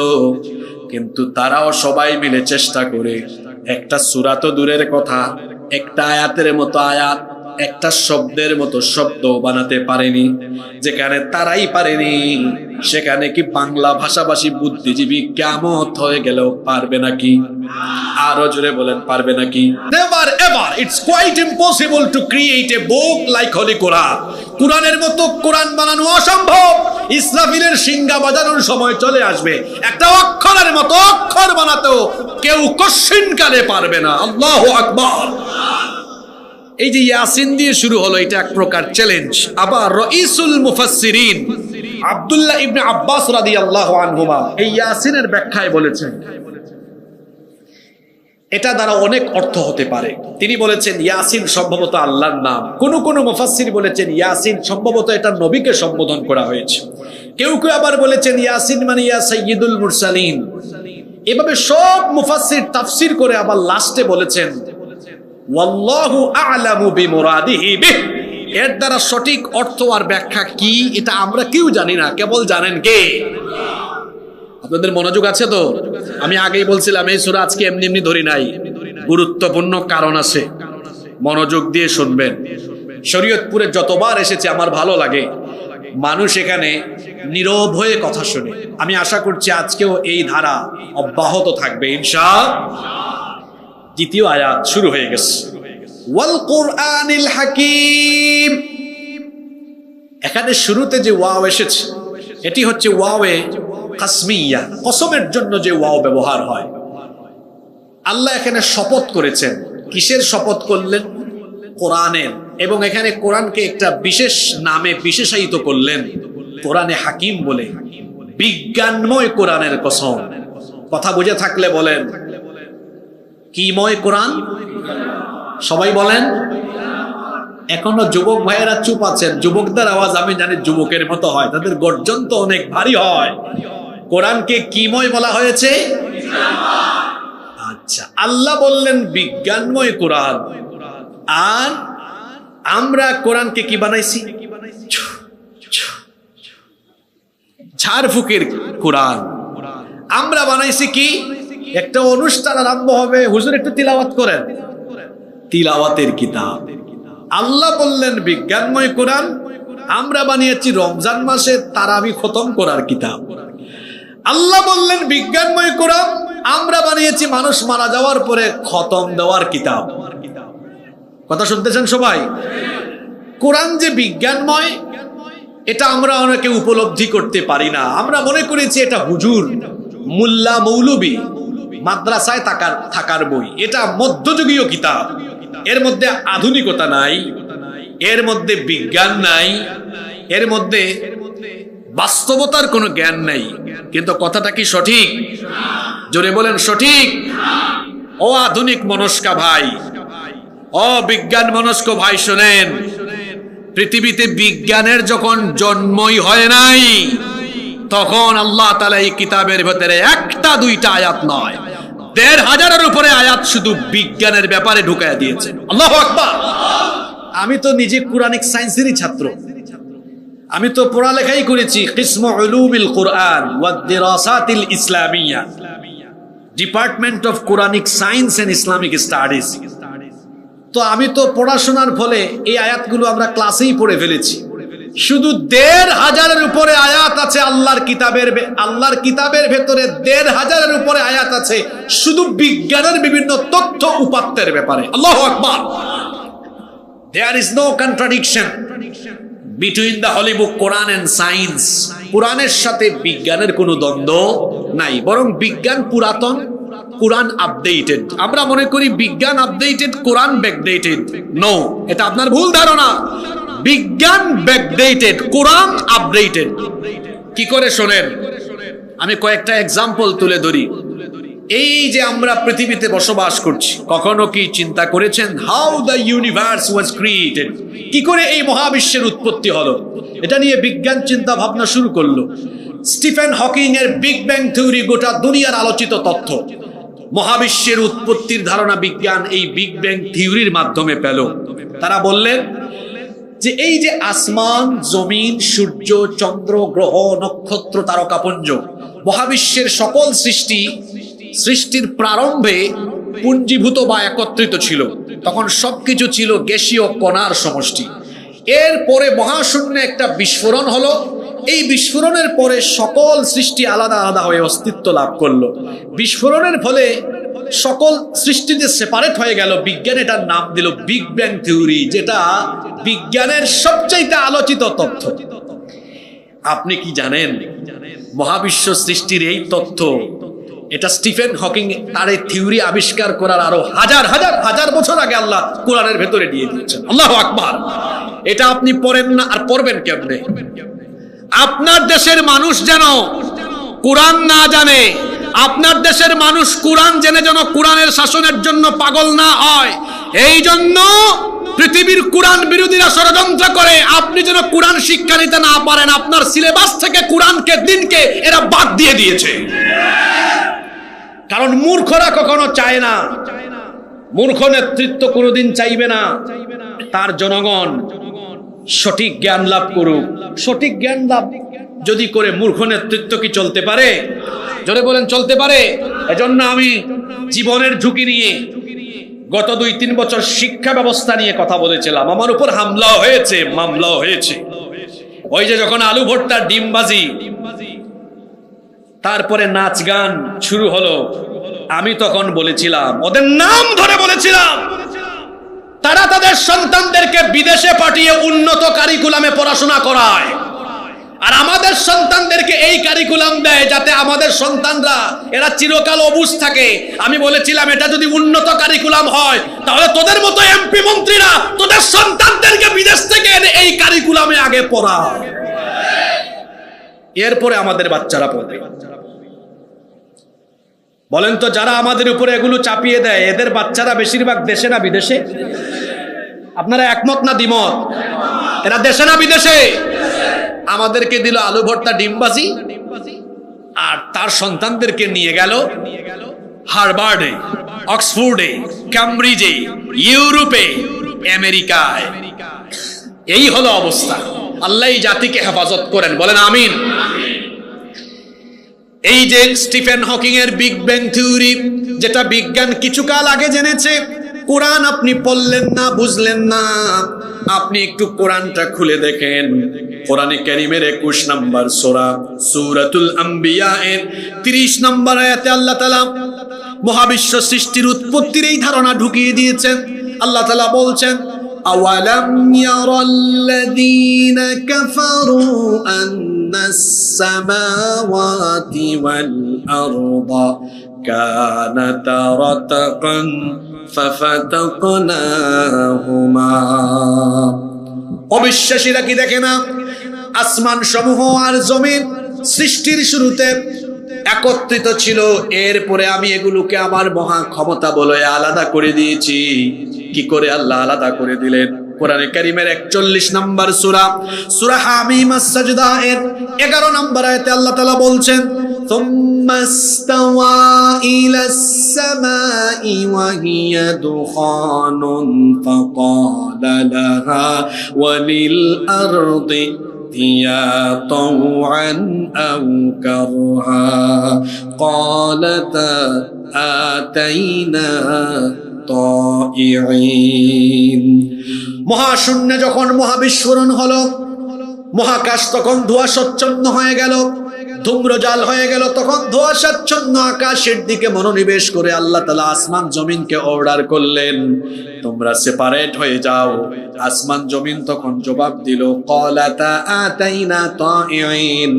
কিন্তু তারাও সবাই মিলে চেষ্টা করে একটা সূরা তো দূরের কথা, একটা আয়াতের মতো আয়াত, একটা শব্দের মতো শব্দ বানাতে পারেনি। যেখানে তারাই পারেনি, সেখানে কি বাংলা ভাষাভাষী বুদ্ধিজীবী কিয়ামত হয়ে গেলেও পারবে নাকি? আরো জোরে বলেন, পারবে নাকি? Never ever, it's quite impossible to create a book like holy Quran. কোরআনের মতো কোরআন বানানো অসম্ভব। ইসরাফিলের সিংহা বাজানোর সময় চলে আসবে, একটা অক্ষরের মতো অক্ষর বানাতেও কেউ কশিনকালে পারবে না। আল্লাহু আকবার। এই যে ইয়াসিন দিয়ে শুরু হলো, এটা এক প্রকার চ্যালেঞ্জ। আবার রাইসুল মুফাসসিরিন আব্দুল্লাহ ইবনে আব্বাস রাদিয়াল্লাহু আনহুমা এই ইয়াসিনের ব্যাখ্যায় বলেছেন, এটা দ্বারা অনেক অর্থ হতে পারে। তিনি বলেছেন ইয়াসিন সম্ভবত আল্লাহর নাম। কোন মুফাসসির বলেছেন ইয়াসিন সম্ভবত এটা নবীকে সম্বোধন করা হয়েছে। কেউ কেউ আবার বলেছেন ইয়াসিন মানে ইয়া সাইয়্যিদুল মুরসালিন। এভাবে সব মুফাসসির তাফসীর করে আবার লাস্টে বলেছেন ওয়াল্লাহু আ'লামু বিমুরাদিহি বিহ। এর দ্বারা সঠিক অর্থ আর ব্যাখ্যা কি এটা আমরা কেউ জানি না, কেবল জানেন কে? আপনাদের মনোযোগ আছে তো? আমি আগেই বলছিলাম এই সূরা আজকে এমনি এমনি ধরি নাই, গুরুত্বপূর্ণ কারণ আছে, মনোযোগ দিয়ে শুনবেন। শরীয়তপুরে যতবার এসেছে আমার ভালো লাগে, মানুষ এখানে নীরব হয়ে কথা শুনে। আমি আশা করছি আজকেও এই ধারা অব্যাহত থাকবে ইনশাআল্লাহ। দ্বিতীয় আয়াত শুরু হয়ে গেছে, ওয়াল কুরআনিল হাকিম। এখানে শুরুতে যে ওয়াও এসেছে, এটি হচ্ছে ওয়াওয়ে কাসমিয়া, কসমের জন্য যে ওয়াও ব্যবহার হয়। আল্লাহ এখানে শপথ করেছেন। কিসের শপথ করলেন? কোরআনের। এবং এখানে কোরআনকে একটা বিশেষ নামে বিশেষায়িত করলেন, কোরআনে হাকিম বলে। বিজ্ঞানময় কোরআনের কসম। কথা বুঝে থাকলে বলেন, কিময় কোরআন? সবাই বলেন। এখনো যুবক ভাইয়েরা চুপ আছেন। যুবকদের আওয়াজ আমি জানি যুবকের মতো হয়, তাদের গর্জন তো অনেক ভারী হয়। কোরআনকে কিময় বলা হয়েছে? আচ্ছা, আল্লাহ বললেন বিজ্ঞানময় কোরআন, আর আমরা কোরআনকে কি বানাইছি? ঝাড়ফুকের কোরআন। আমরা বানাইছি কি? একটা অনুষ্ঠান আরম্ভ হবে, হুজুর একটু তিলাওয়াত করেন, তিলাওয়াতের কিতাব। আল্লাহ বললেন বিজ্ঞানময় কোরআন, আমরা বানিয়েছি রমজান মাসে তারাবি খতম করার কিতাব। আল্লাহ বললেন বিজ্ঞানময় কোরআন, আমরা বানিয়েছি মানুষ মারা যাওয়ার পরে খতম দেওয়ার কিতাব। কথা শুনতেছেন সবাই? কোরআন যে বিজ্ঞানময়, এটা আমরা অনেকে উপলব্ধি করতে পারি না। আমরা মনে করেছি এটা হুজুর, মুল্লা, মৌলবী, মাদ্রাসায় থাকার বই। এটা মধ্যযুগীয় কিতাব, এর মধ্যে আধুনিকতা নাই, এর মধ্যে বিজ্ঞান নাই, এর মধ্যে বাস্তবতার কোনো জ্ঞান নাই। কিন্তু কথাটা কি সঠিক? জোরে বলেন সঠিক। ও আধুনিক মনস্কা ভাই, ও বিজ্ঞান মনস্ক ভাই, শোনেন, পৃথিবীতে বিজ্ঞানের যখন জন্মই হয় নাই, তখন আল্লাহ তাআলা এই কিতাবের ভেতরে একটা দুইটা আয়াত নয়, ১৫০০-এর উপরে আয়াত শুধু বিজ্ঞানের ব্যাপারে ঢুকাইয়া দিয়েছে। আল্লাহু আকবার। আমি তো নিজে কুরআনিক সায়েন্সেরই ছাত্র, আমি তো পড়ালেখাই করেছি কিসমু উলুমিল কুরআন ওয়া দিরাসাতিল ইসলামিয়া, department of Quranic science and Islamic studies. তো আমি তো পড়াশোনার ফলে এই আয়াতগুলো আমরা ক্লাসেই পড়ে ফেলেছি। শুধু ১৫০০-এর উপরে আয়াত আছে আল্লাহর কিতাবের ভেতরে। ১৫০০-এর উপরে আয়াত আছে শুধু বিজ্ঞানের বিভিন্ন তথ্য উপাত্তের ব্যাপারে। আল্লাহু আকবার। There is no contradiction between the holy book Quran and science. কোরআনের সাথে বিজ্ঞানের কোনো দ্বন্দ্ব নাই, বরং বিজ্ঞান পুরাতন, কোরআন আপডেটেড। আমরা মনে করি বিজ্ঞান আপডেটেড, কোরআন ব্যাকডেটেড। নো, এটা আপনার ভুল ধারণা। বিজ্ঞান ব্যাকডেটেড, কোরআন আপডেটেড। কি করে শোনেন, আমি কয়েকটা এক্সাম্পল তুলে ধরি। এই যে আমরা পৃথিবীতে বসবাস করছি, কখনো কি চিন্তা করেছেন how the universe was created? কি করে এই মহাবিশ্বের উৎপত্তি হলো? এটা নিয়ে বিজ্ঞান চিন্তা ভাবনা শুরু করলো। স্টিফেন হকিং এর বিগ ব্যাং থিওরি গোটা দুনিয়ার আলোচিত তথ্য। মহাবিশ্বের উৎপত্তির ধারণা বিজ্ঞান এই বিগ ব্যাং থিওরির মাধ্যমে পেল। তারা বললেন যে এই যে আসমান, জমিন, সূর্য, চন্দ্র, গ্রহ, নক্ষত্র, তারকাপুঞ্জ, মহাবিশ্বের সকল সৃষ্টির প্রারম্ভে পুঞ্জীভূত বা একত্রিত ছিল। তখন সবকিছু ছিল গ্যাসীয় কণার সমষ্টি। এরপরে মহাশূন্যে একটা বিস্ফোরণ হলো। এই বিস্ফোরণের পরে সকল সৃষ্টি আলাদা আলাদা হয়ে অস্তিত্ব লাভ করলো। বিস্ফোরণের ফলে সকল সৃষ্টিতে সেপারেট হয়ে গেল। বিজ্ঞান এটার নাম দিল বিগ ব্যাং থিওরি, যেটা বিজ্ঞানের সবচাইতে আলোচিত তথ্য। আপনি কি জানেন মহাবিশ্ব সৃষ্টির এই তথ্য, এটা স্টিফেন হকিং তার এই থিওরি আবিষ্কার করার আরো হাজার বছর আগে আল্লাহ কোরআনের ভেতরে দিয়ে দিয়েছেন। আল্লাহু আকবার। এটা আপনি পড়েন না, আর পড়বেন কেমনে? আপনার দেশের মানুষ যেন কোরআন না জানে, আপনার দেশের মানুষ কোরআন জেনে যেন কোরআনের শাসনের জন্য পাগল না হয়, এই জন্য পৃথিবীর কোরআন বিরোধীরা ষড়যন্ত্র করে আপনি যেন কোরআন শিক্ষা নিতে না পারেন। আপনার সিলেবাস থেকে কোরআনকে, দিনকে এরা বাদ দিয়ে দিয়েছে। কারণ মূর্খরা কখনো চায় না, মূর্খ নেতৃত্ব কোনোদিন চাইবে না তার জনগণ সঠিক জ্ঞান লাভ করুক। সঠিক জ্ঞান লাভ যদি করে মূর্খ নেতৃত্ব কি চলতে পারে? জোরে বলেন, চলতে পারে? এজন্য আমি জীবনের ঝুঁকি নিয়ে গত ২-৩ বছর শিক্ষা ব্যবস্থা নিয়ে কথা বলেছিলাম। আমার উপর হামলাও হয়েছে, মামলাও হয়েছে। ওই যে যখন আলু ভর্তা, ডিমবাজি, তারপরে নাচ গান শুরু হলো, আমি তখন বলেছিলাম, ওদের নাম ধরে বলেছিলাম, তারা তাদের সন্তানদেরকে বিদেশে পাঠিয়ে উন্নত কারিকুলামে পড়াশোনা করায়। আর আমাদের সন্তানদেরকে এই কারিকুলাম দেয় যাতে আমাদের সন্তানরা এরা চিরকাল অবুঝ থাকে। আমি বলেছিলাম এটা যদি উন্নত কারিকুলাম হয় তাহলে তোদের মতো এমপি মন্ত্রীরা তোদের সন্তানদেরকে বিদেশ থেকে এনে এই কারিকুলামে আগে পড়া, এরপরে আমাদের বাচ্চারা পড়বে। বলেন তো, যারা আমাদের উপরে এগুলো চাপিয়ে দেয় এদের বাচ্চারা বেশিরভাগ দেশে না বিদেশে? আপনারা একমত না দ্বিমত? এরা দেশে না বিদেশে? আমাদেরকে দিল আলু ভর্তা ডিমবাজি, আর তার সন্তানদেরকে নিয়ে গেল হার্ভার্ডে, অক্সফোর্ডে, ক্যামব্রিজে, ইউরোপে, আমেরিকায়। এই হলো অবস্থা। আল্লাহ এই জাতিকে হেফাজত করেন, বলেন আমিন। এই যে স্টিফেন হকিং এর বিগ ব্যাং থিওরি, যেটা বিজ্ঞান কিছুকাল আগে জেনেছে, কোরআন আপনি পড়লেন না, বুঝলেন না, আপনি একটু কোরআনটা খুলে দেখেন। কোরআনে কারীমের 21 নম্বর সূরা সূরাতুল আম্বিয়া এর 30 নম্বর আয়াতে আল্লাহ তাআলা মহাবিশ্ব সৃষ্টির উৎপত্তির এই ধারণা ঢুকিয়ে দিয়েছেন। আল্লাহ তাআলা বলছেন, আওয়ালাম ইয়ারাল্লাযীনা কাফারু আন্নাস সামাওয়াতি ওয়াল আরদা কানাতা রাতকান ফাফাতাকনাহুমা। অবিশ্বাসীরা কি দেখে না আসমান সমূহ আর জমিন সৃষ্টির শুরুতে একত্রিত ছিল, এরপরে আমি এগুলোকে আমার মহা ক্ষমতা বলে আলাদা করে দিয়েছি। কি করে আল্লাহ আলাদা করে দিলেন? কোরআনে কারীমের 41 নম্বর সূরা সূরা হামিম আস-সাজদা এর 11 নম্বর আয়াতে আল্লাহ তাআলা বলছেন, সুম্মা ইসতাওয়া ইলাস সামাই ওয়া হিয়া দুখানুন ফাকালা লাহা ওয়া লিল আরদি ইয়া তাওআন আও কারহা ক্বালাতা আতাইনা তাইঈন। মহাশূন্যে যখন মহাবিস্ফোরণ হলো, মহাকাশ তখন ধোঁয়াশাচ্ছন্ন হয়ে গেল, ধূম্রজাল হয়ে গেল, তখন ধোঁয়াশাচ্ছন্ন আকাশের দিকে মনোনিবেশ করে আল্লাহ তাআলা আসমান জমিনকে অর্ডার করলেন, তোমরা সেপারেট হয়ে যাও। আসমান জমিন তখন জবাব দিল, ক্বালাতা আতাইনা তাইঈন,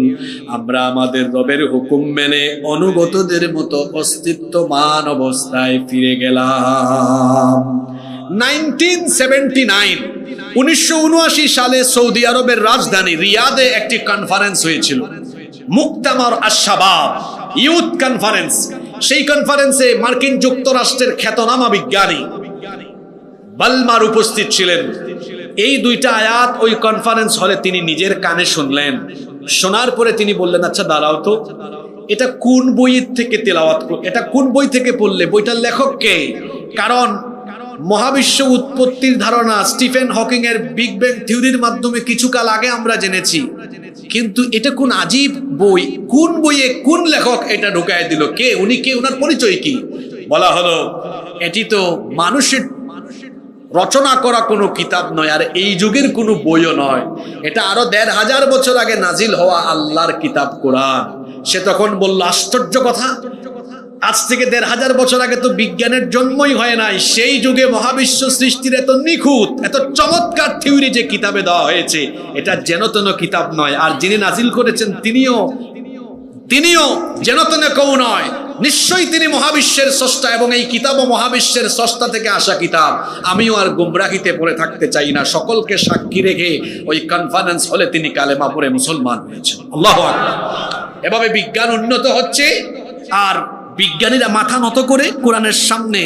আমরা আমাদের রবের হুকুম মেনে অনুগতদের মতো অস্তিত্বমান অবস্থায় ফিরে গেলাম। 1979 সালে সৌদি আরবের রাজধানী রিয়াদে একটি কনফারেন্স হয়েছিল, মুক্তামার আশ-শাবাব, ইউথ কনফারেন্স। সেই কনফারেন্সে মার্কিন যুক্তরাষ্ট্রের খ্যাতনামা বিজ্ঞানী বালমার উপস্থিত ছিলেন। এই দুইটা আয়াত ওই কনফারেন্স হলে তিনি নিজের কানে শুনলেন। শোনার পরে তিনি বললেন, আচ্ছা দাঁড়াও তো, এটা কোন বই থেকে তেলাওয়াত, এটা কোন বই থেকে পড়লে, বইটার লেখক কে? কারণ মহাবিশ্ব উৎপত্তির ধারণা স্টিফেন হকিং এর বিগ ব্যাং থিওরির মাধ্যমে কিছুকাল আগে আমরা জেনেছি, কিন্তু এটা কোন আজীব বই, কোন বইয়ে কোন লেখক এটা ঢুকায় দিল, কে উনি, কে ওনার পরিচয় কি? বলা হলো এটি তো মানুষের রচনা করা কোনো কিতাব নয়, আর এই যুগের কোনো বইও নয়, এটা আরো 1500 বছর আগে নাজিল হওয়া আল্লাহর কিতাব কোরআন। সে তখন বলল, আশ্চর্য কথা, আজ থেকে 1500 বছর আগে তো বিজ্ঞানের জন্মই হয় নাই, সেই যুগে মহাবিশ্ব সৃষ্টির এত নিখুঁত, এত চমৎকার থিওরি যে কিতাবে দেওয়া হয়েছে, এটা যেন তেন কিতাব নয়। আর যিনি নাজিল করেছেন তিনিও যেন তেন কেউ নয়, নিশ্চয়ই তিনি মহাবিশ্বের স্রষ্টা, এবং এই কিতাবও মহাবিশ্বের স্রষ্টা থেকে আসা কিতাব। আমিও আর গুমরাহিতে পড়ে থাকতে চাই না। সকলকে সাক্ষী রেখে ওই কনফারেন্স হলে তিনি কালেমা পড়ে মুসলমান হয়েছেন। আল্লাহু আকবার। এভাবে বিজ্ঞান উন্নত হচ্ছে, আর বিজ্ঞানীরা মাথা নত করে কোরআনের সামনে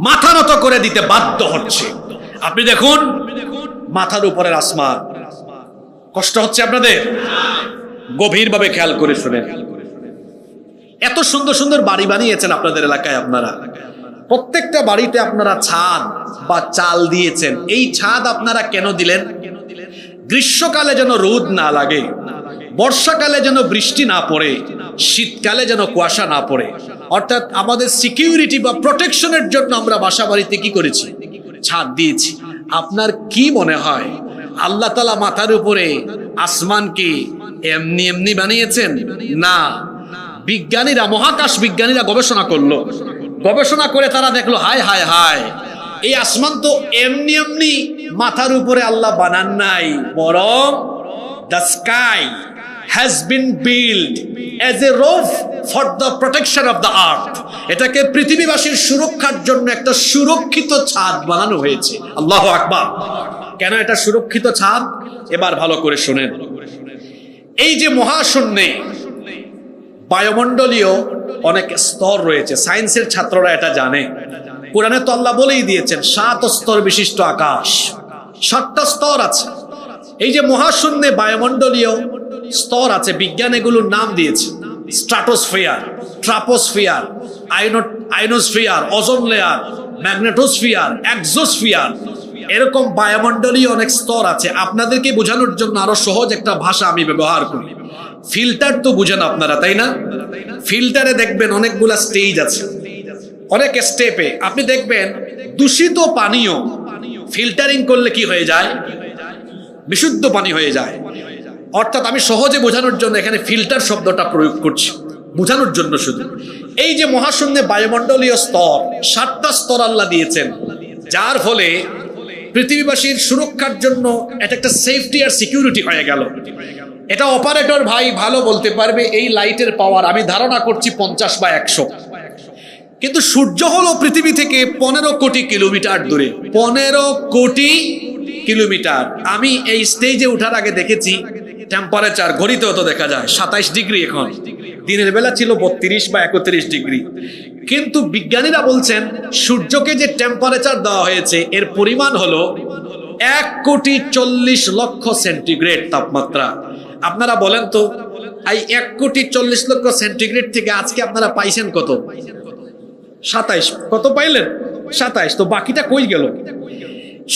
মাথা নত করে দিতে বাধ্য হচ্ছে। আপনি দেখুন মাথার উপরের আসমান, কষ্ট হচ্ছে আপনাদের? গভীরভাবে খেয়াল করে শুনেন। এত সুন্দর সুন্দর বাড়ি বানিয়েছেন আপনাদের এলাকায়, আপনারা প্রত্যেকটা বাড়িতে আপনারা ছাদ বা চাল দিয়েছেন। এই ছাদ আপনারা কেন দিলেন? গ্রীষ্মকালে যেন রোদ না লাগে, বর্ষাকালে যেন বৃষ্টি না পড়ে, শীতকালে যেন কুয়াশা না পড়ে। অর্থাৎ আমাদের সিকিউরিটি বা প্রোটেকশনের জন্য আমরা বাসা বাড়িতে কি করেছি? ছাদ দিয়েছি। আপনার কি মনে হয় আল্লাহ তাআলা মাথার উপরে আসমান কি এমনি এমনি বানিয়েছেন? না, বিজ্ঞানীরা, মহাকাশ বিজ্ঞানীরা গবেষণা করলো, গবেষণা করে তারা দেখলো, হায় হায় হায়, এই আসমান তো এমনি এমনি মাথার উপরে আল্লাহ বানান নাই, বরং the sky has been built as a roof for the protection of the earth. এটাকে পৃথিবীবাসীর সুরক্ষার জন্য একটা সুরক্ষিত ছাদ বানানো হয়েছে। আল্লাহু আকবার। কেন এটা সুরক্ষিত ছাদ? এবার ভালো করে শুনেন। এই যে মহাশূন্যে বায়ুমণ্ডলীয় অনেক স্তর রয়েছে, সায়েন্সের ছাত্ররা এটা জানে। কোরআনে তো আল্লাহ বলেই দিয়েছেন 7 স্তর বিশিষ্ট আকাশ, 7টা স্তর আছে। এই যে মহাশূন্যে বায়ুমণ্ডলীয় স্তর আছে, বিজ্ঞান এগুলোর নাম দিয়েছে stratosphere, troposphere, ionosphere, ozone layer, magnetosphere, exosphere. এরকম বায়ুমণ্ডলীয় অনেক স্তর আছে। আপনাদেরকে বোঝানোর জন্য আরো সহজ একটা ভাষা আমি ব্যবহার করি। ফিল্টার তো বুঝেন আপনারা, তাই না? ফিল্টারে দেখবেন অনেকগুলা স্টেজ আছে, অনেক স্টেপে আপনি দেখবেন দূষিত পানীয় ফিল্টারিং করলে কি হয়ে যায়? বিশুদ্ধ পানি হয়ে যায়। অর্থাৎ আমি সহজে বোঝানোর জন্য এখানে ফিল্টার শব্দটা প্রয়োগ করছি, বোঝানোর জন্য শুধু। এই যে মহাশূন্যে বায়ুমণ্ডলীয় স্তর, 7টা স্তর আল্লাহ দিয়েছেন, যার ফলে পৃথিবীবাসীর সুরক্ষার জন্য এটা একটা সেফটি আর সিকিউরিটি হয়ে গেল। এটা অপারেটর ভাই ভালো বলতে পারবে এই লাইটের পাওয়ার আমি ধারণা করছি 50 বা 100, কিন্তু সূর্য হলো পৃথিবী থেকে 15 কোটি কিলোমিটার দূরে। 15 কোটি কিলোমিটার। আমি এই স্টেজে ওঠার আগে দেখেছি টেম্পারেচার ঘড়িতেও তো দেখা যায় 27 ডিগ্রি, এখন দিনের বেলা ছিল 32 বা 31 ডিগ্রি। কিন্তু বিজ্ঞানীরা বলছেন সূর্যকে যে টেম্পারেচার দেওয়া হয়েছে এর পরিমাণ হলো 1,40,00,000 সেন্টিগ্রেড তাপমাত্রা। আপনারা বলেন তো এই 1,40,00,000 সেন্টিগ্রেড থেকে আজকে আপনারা পাইছেন কত? 27। কত পাইলেন? 27। তো বাকিটা কই গেল?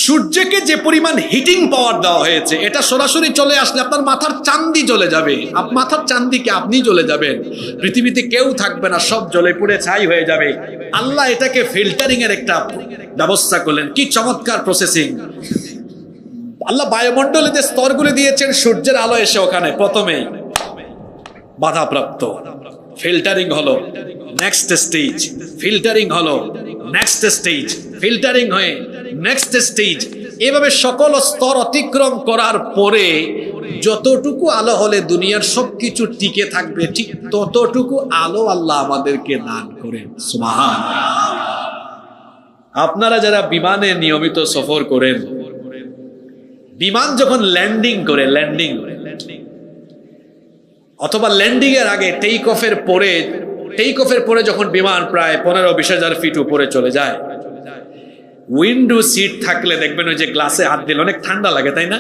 সূর্যকে যে পরিমাণ হিটিং পাওয়ার দেওয়া হয়েছে এটা সরাসরি চলে আসলে আপনার মাথার চাঁদি জ্বলে যাবে। মাথার চাঁদিকে আপনি জ্বলে যাবেন, পৃথিবীতে কেউ থাকবে না, সব জ্বলে পুড়ে ছাই হয়ে যাবে। আল্লাহ এটাকে ফিল্টারিং এর একটা ব্যবস্থা করলেন। কি চমৎকার প্রসেসিং! আল্লাহ বায়ুমণ্ডলে যে স্তরগুলি দিয়েছেন, সূর্যের আলো এসে ওখানে প্রথমেই বাধাপ্রাপ্ত, ফিল্টারিং হলো নেক্সট স্টেজ, ফিল্টারিং হলো নেক্সট স্টেজ, ফিল্টারিং হয়ে নেক্সট স্টেজ। এভাবে সকল স্তর অতিক্রম করার পরে যতটুকু আলো হলে দুনিয়ার সবকিছু টিকে থাকবে, ঠিক ততটুকু আলো আল্লাহ আমাদেরকে দান করেন। সুবহানাল্লাহ। আপনারা যারা বিমানে নিয়মিত সফর করেন, বিমান যখন ল্যান্ডিং করে, অথবা ল্যান্ডিং এর আগে টেক অফের পরে যখন বিমান প্রায় 15-20 হাজার ফিট উপরে চলে যায়, উইন্ডো সিট থাকলে দেখবেন ওই যে গ্লাসে হাত দিলে অনেক ঠান্ডা লাগে, তাই না?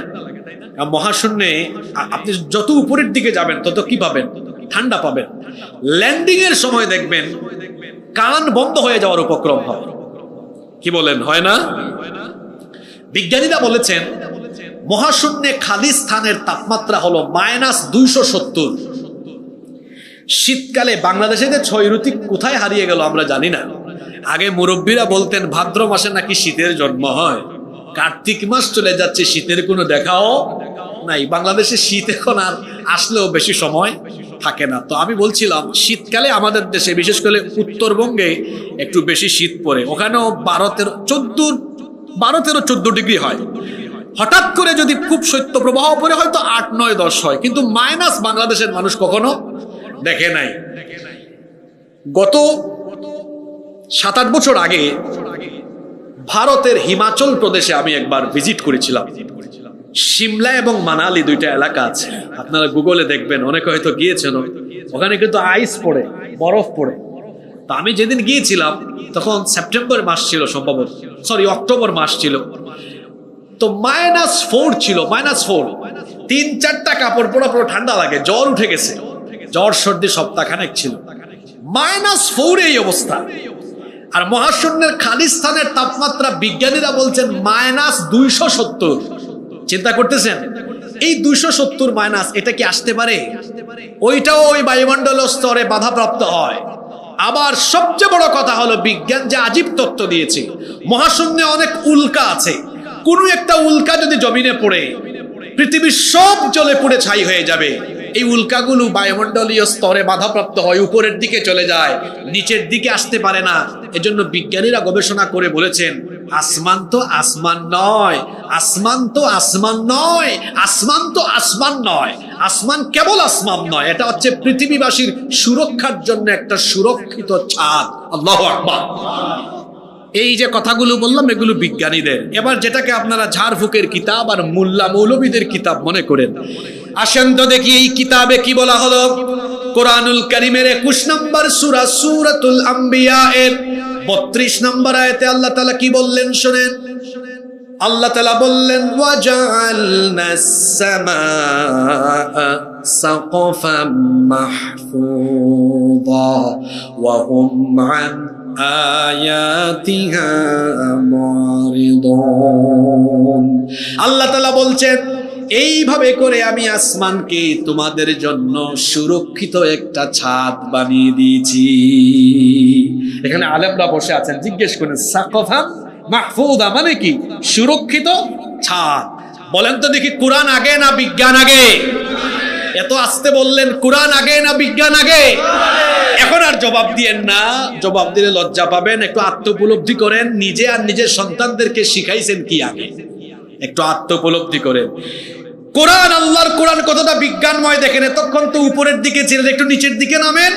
মহাশূন্যে আপনি যত উপরের দিকে যাবেন তত কি পাবেন? ঠান্ডা পাবেন। ল্যান্ডিং এর সময় দেখবেন কান বন্ধ হয়ে যাওয়ার উপক্রম হয়। কি বলেন, হয় না? বিজ্ঞানীরা বলেছেন মহাশূন্যে খালি স্থানের তাপমাত্রা হলো -270। শীতকালে বাংলাদেশে যে ক্ষয়রতি কোথায় হারিয়ে গেল আমরা জানি না। আগে মুরব্বীরা বলতেন ভাদ্র মাসে নাকি শীতের জন্ম হয়, কার্তিক মাস চলে যাচ্ছে, শীতের কোনো দেখাও নাই। বাংলাদেশে শীত এখন আর আসলেও বেশি সময় থাকে না। তো আমি বলছিলাম শীতকালে আমাদের দেশে বিশেষ করে উত্তরবঙ্গে একটু বেশি শীত পড়ে, ওখানেও 12-13-14 ডিগ্রি হয়। হঠাৎ করে যদি খুব শৈত্য প্রবাহ পড়ে হয়তো 8-9-10 হয়, কিন্তু মাইনাস বাংলাদেশের মানুষ কখনো দেখে নাই। গত 7-8 বছর আগে ভারতের হিমাচল প্রদেশে আমি একবার ভিজিট করেছিলাম। সিমলা এবং মানালি দুইটা এলাকা আছে, আপনারা গুগলে দেখবেন, অনেকে হয়তো গিয়েছেন। ওখানে কিন্তু আইস পড়ে, বরফ পড়ে। তো আমি যেদিন গিয়েছিলাম তখন সেপ্টেম্বর মাস ছিল, সম্ভবত অক্টোবর মাস ছিল। তো -4 ছিল, -4। 3-4টা কাপড় পরা পুরো ঠান্ডা লাগে, জ্বর উঠে গেছে, জ্বর সর্দি সপ্তাহখানেক ছিল। -4 এই অবস্থা। আর মহাশূন্যের খালি স্থানের তাপমাত্রা বিজ্ঞানীরা বলছেন -270। চিন্তা করতেছেন এই 270 মাইনাস, এটা কি আসতে পারে? ওইটাও ওই বায়ুমণ্ডলীয় স্তরে বাধাপ্রাপ্ত হয়। আবার সবচেয়ে বড় কথা হলো বিজ্ঞান যে আজীব তত্ত্ব দিয়েছে, মহাশূন্যে অনেক উল্কা আছে। কোন একটা উল্কা যদি জমিনে পড়ে পৃথিবীর সব জ্বলে পুড়ে ছাই হয়ে যাবে। এই উল্কাগুলো বায়ুমণ্ডলীয় স্তরে বাধাপ্রাপ্ত হয়, উপরের দিকে চলে যায়, নিচের দিকে আসতে পারে না। এজন্য বিজ্ঞানীরা গবেষণা করে বলেছেন, আসমান তো আসমান নয়, আসমান তো আসমান নয়, আসমান তো আসমান নয়, আসমান কেবল আসমান নয়, এটা হচ্ছে পৃথিবীবাসীর সুরক্ষার জন্য একটা সুরক্ষিত ছাদ। আল্লাহু আকবার। এই যে কথাগুলো বললাম এগুলো বিজ্ঞানীদের। এবার যেটাকে আপনারা ঝাড়ফুকের কিতাব আর মোল্লা মৌলবীদের কিতাব মনে করেন, আসেন তো দেখি এই কিতাবে কি বলা হলো। কোরআনুল কারীমের 21 নম্বর সূরা সূরাতুল আম্বিয়া এর 32 নম্বর আয়াতে আল্লাহ তাআলা কি বললেন শুনেন। আল্লাহ তাআলা বললেন, ওয়াজআলনাস সামাআ সাকফাম মাহফুযা ওয়া হুম আন আয়াতিহা মুরিদুন। আল্লাহ তাআলা বলছেন, এইভাবে করে আমি আসমানকে তোমাদের জন্য সুরক্ষিত একটা ছাদ বানিয়ে দিয়েছি। এখানে আলেমরা বসে আছেন, জিজ্ঞেস করেন সাকফাম মাহফুযা মানে কি? সুরক্ষিত ছাদ। বলেন তো দেখি, কোরআন আগে না বিজ্ঞান আগে? এত আস্তে বললেন, কোরআন আগে না বিজ্ঞান আগে? এখন আর জবাব দিয়েন না, জবাব দিলে লজ্জা পাবেন। একটু আত্মোপলব্ধি করেন, নিজে আর নিজের সন্তানদেরকে শিখাইছেন কি আগে, একটু আত্মোপলব্ধি করেন। কোরআন, আল্লাহর কোরআন কতটা বিজ্ঞানময় দেখেন। তখন তো উপরের দিকে ছিলেন, একটু নিচের দিকে নামেন।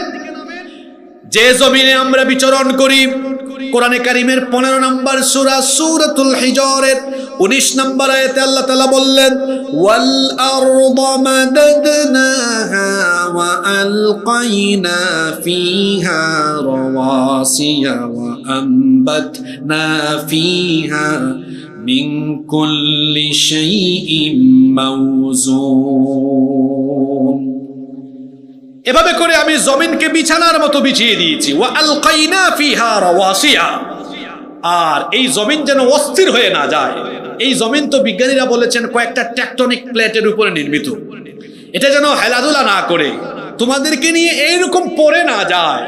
যে জমিনে আমরা বিচরণ করি, কোরআনে কারীমের 15 নম্বর সূরা সূরাতুল হিজরের 19 নম্বর আয়াতে আল্লাহ তাআলা বললেন, ওয়াল আরদা মাদাদনাহা ওয়া আলকাইনা ফিহা রাওয়াসিয়া ওয়া আনবাতনা ফিহা মিন কুল্লি শাইইন মাওজুন। এভাবে করে আমি জমিনকে বিছানার মতো বিছিয়ে দিয়েছি। ওয়া আলকাইনা ফিহা রাওয়াসিয়া, আর এই জমিন যেন অস্থির হয়ে না যায়। এই জমিন তো বিজ্ঞানীরা বলেছেন কয়েকটা টেকটনিক প্লেটের উপরে নির্মিত, এটা যেন হেলাদুলা না করে, তোমাদেরকে নিয়ে এইরকম পড়ে না যায়।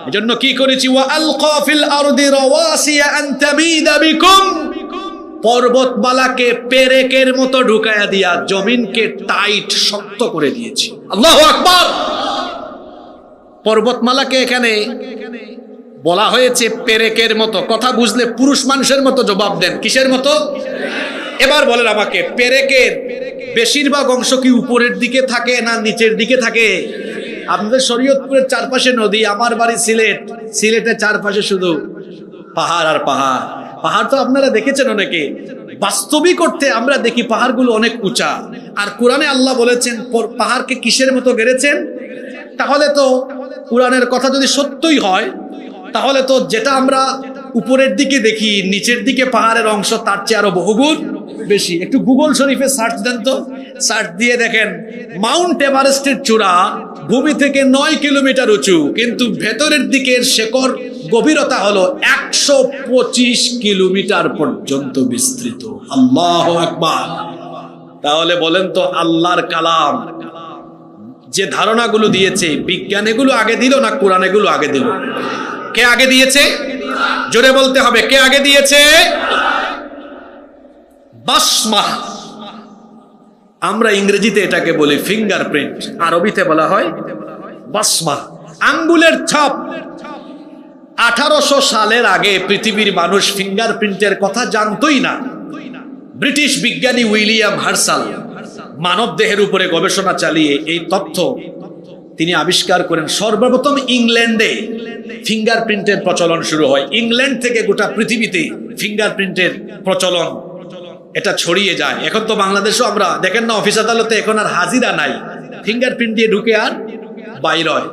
এজন্য কি করেছি, ওয়া আলকা ফিল আরদি রাওয়াসিয়া আন তামিদা বিকুম, পর্বতমালাকে পেরেকের মতো ঢুকায়া দিয়া জমিনকে টাইট শক্ত করে দিয়েছি। আল্লাহু আকবার। পর্বতমালাকে এখানে বলা হয়েছে পেরেকের মতো। কথা বুঝলে পুরুষ মানুষের মতো জবাব দেন, কিসের মতো? এবার বলেন আমাকে, পেরেকের বেশিরভাগ অংশ কি উপরের দিকে থাকে না নিচের দিকে থাকে? আপনাদের শরীয়তপুরের চারপাশে নদী, আমার বাড়ি সিলেট, সিলেটের চারপাশে শুধু পাহাড় আর পাহাড়। পাহাড় তো আপনারা দেখেছেন অনেকে, বাস্তবিক অর্থে আমরা দেখি পাহাড়গুলো অনেক উঁচা। আর কোরআনে আল্লাহ বলেছেন পাহাড়কে কিসের মতো গেড়েছেন। তাহলে তো কোরআনের কথা যদি সত্যই হয়, তাহলে তো যেটা আমরা উপরের দিকে দেখি, নিচের দিকে পাহাড়ের অংশ তার চেয়ে আরো বহুগুণ বেশি। একটু গুগল শরীফে সার্চ দেন তো, সার্চ দিয়ে দেখেন মাউন্ট এভারেস্টের চূড়া ভূমি থেকে 9 কিলোমিটার উঁচু, কিন্তু ভেতরের দিকের শেকড় গভীরতা হলো 125 কিলোমিটার পর্যন্ত বিস্তৃত। আল্লাহু আকবার। তাহলে বলেন তো, আল্লাহর কালাম যে ধারণাগুলো দিয়েছে, বিজ্ঞান এগুলো আগে দিল না কোরআন এগুলো আগে দিল? কে আগে দিয়েছে? জোরে বলতে হবে, কে আগে দিয়েছে? বাসমা, আমরা ইংরেজিতে এটাকে বলি ফিঙ্গারপ্রিন্ট, আরবিতে বলা হয় বাসমা, আঙ্গুলের ছাপ। 1800 সালের আগে পৃথিবীর মানুষ ফিঙ্গারপ্রিন্টের কথা জানতোই না। ব্রিটিশ বিজ্ঞানী উইলিয়াম হার্সাল মানব দেহের উপরে গবেষণা চালিয়ে এই তথ্য তিনি আবিষ্কার করেন। সর্বপ্রথম ইংল্যান্ডে ফিঙ্গারপ্রিন্টের প্রচলন শুরু হয়। ইংল্যান্ড থেকে গোটা পৃথিবীতে ফিঙ্গারপ্রিন্টের প্রচলন এটা ছড়িয়ে যায়। এখন তো বাংলাদেশও আমরা দেখেন না, অফিস আদালতে এখন আর হাজিরা নাই, ফিঙ্গারপ্রিন্ট দিয়ে ঢুকে আর বাইর হয়।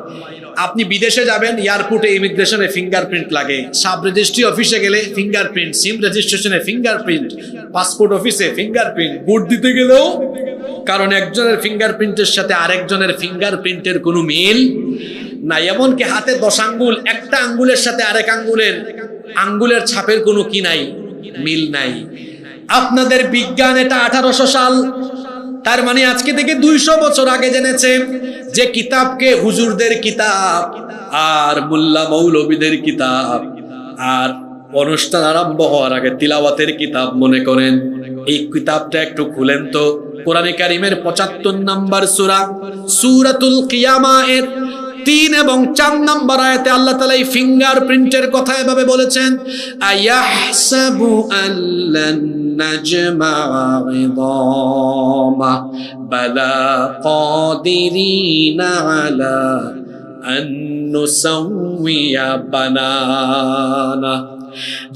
আপনি বিদেশে যাবেন, এয়ারপোর্টে ইমিগ্রেশনে ফিঙ্গারপ্রিন্ট লাগে, সাব রেজিস্ট্রি অফিসে গেলে ফিঙ্গারপ্রিন্ট, সিম রেজিস্ট্রেশনে ফিঙ্গারপ্রিন্ট, পাসপোর্ট অফিসে ফিঙ্গারপ্রিন্ট, ভোট দিতে গেলেও। কারণ একজনের ফিঙ্গারপ্রিন্টের সাথে আরেকজনের ফিঙ্গারপ্রিন্টের কোনো মিল নাই। এমনকি হাতে 10 আঙ্গুল, একটা আঙ্গুলের সাথে আরেক আঙ্গুলের ছাপের কোনো কি নাই, মিল নাই। আপনাদের বিজ্ঞান এটা 1800 সাল, তার মানে আজকে থেকে 200 বছর আগে জেনেছে যে কিতাবকে হুজুরদের কিতাব আর মোল্লা মৌলবীদের কিতাব আর অনুষ্ঠান আরম্ভ হওয়ার আগে তিলাওয়াতের কিতাব মনে করেন। এই কিতাবটা একটু খুলেন তো, কোরআনে কারীমের ৭৫ নম্বর সূরা সূরাতুল কিয়ামা এর ৩ এবং ৪ নম্বর আয়াতে আল্লাহ তাআলা এই ফিঙ্গারপ্রিন্টের কথা এভাবে বলেছেন, আয়াহসাবু আল্লান নাজমা'a ইদামা বালা কাদিরিনা আলা আন নুসাউইয়া বানানা।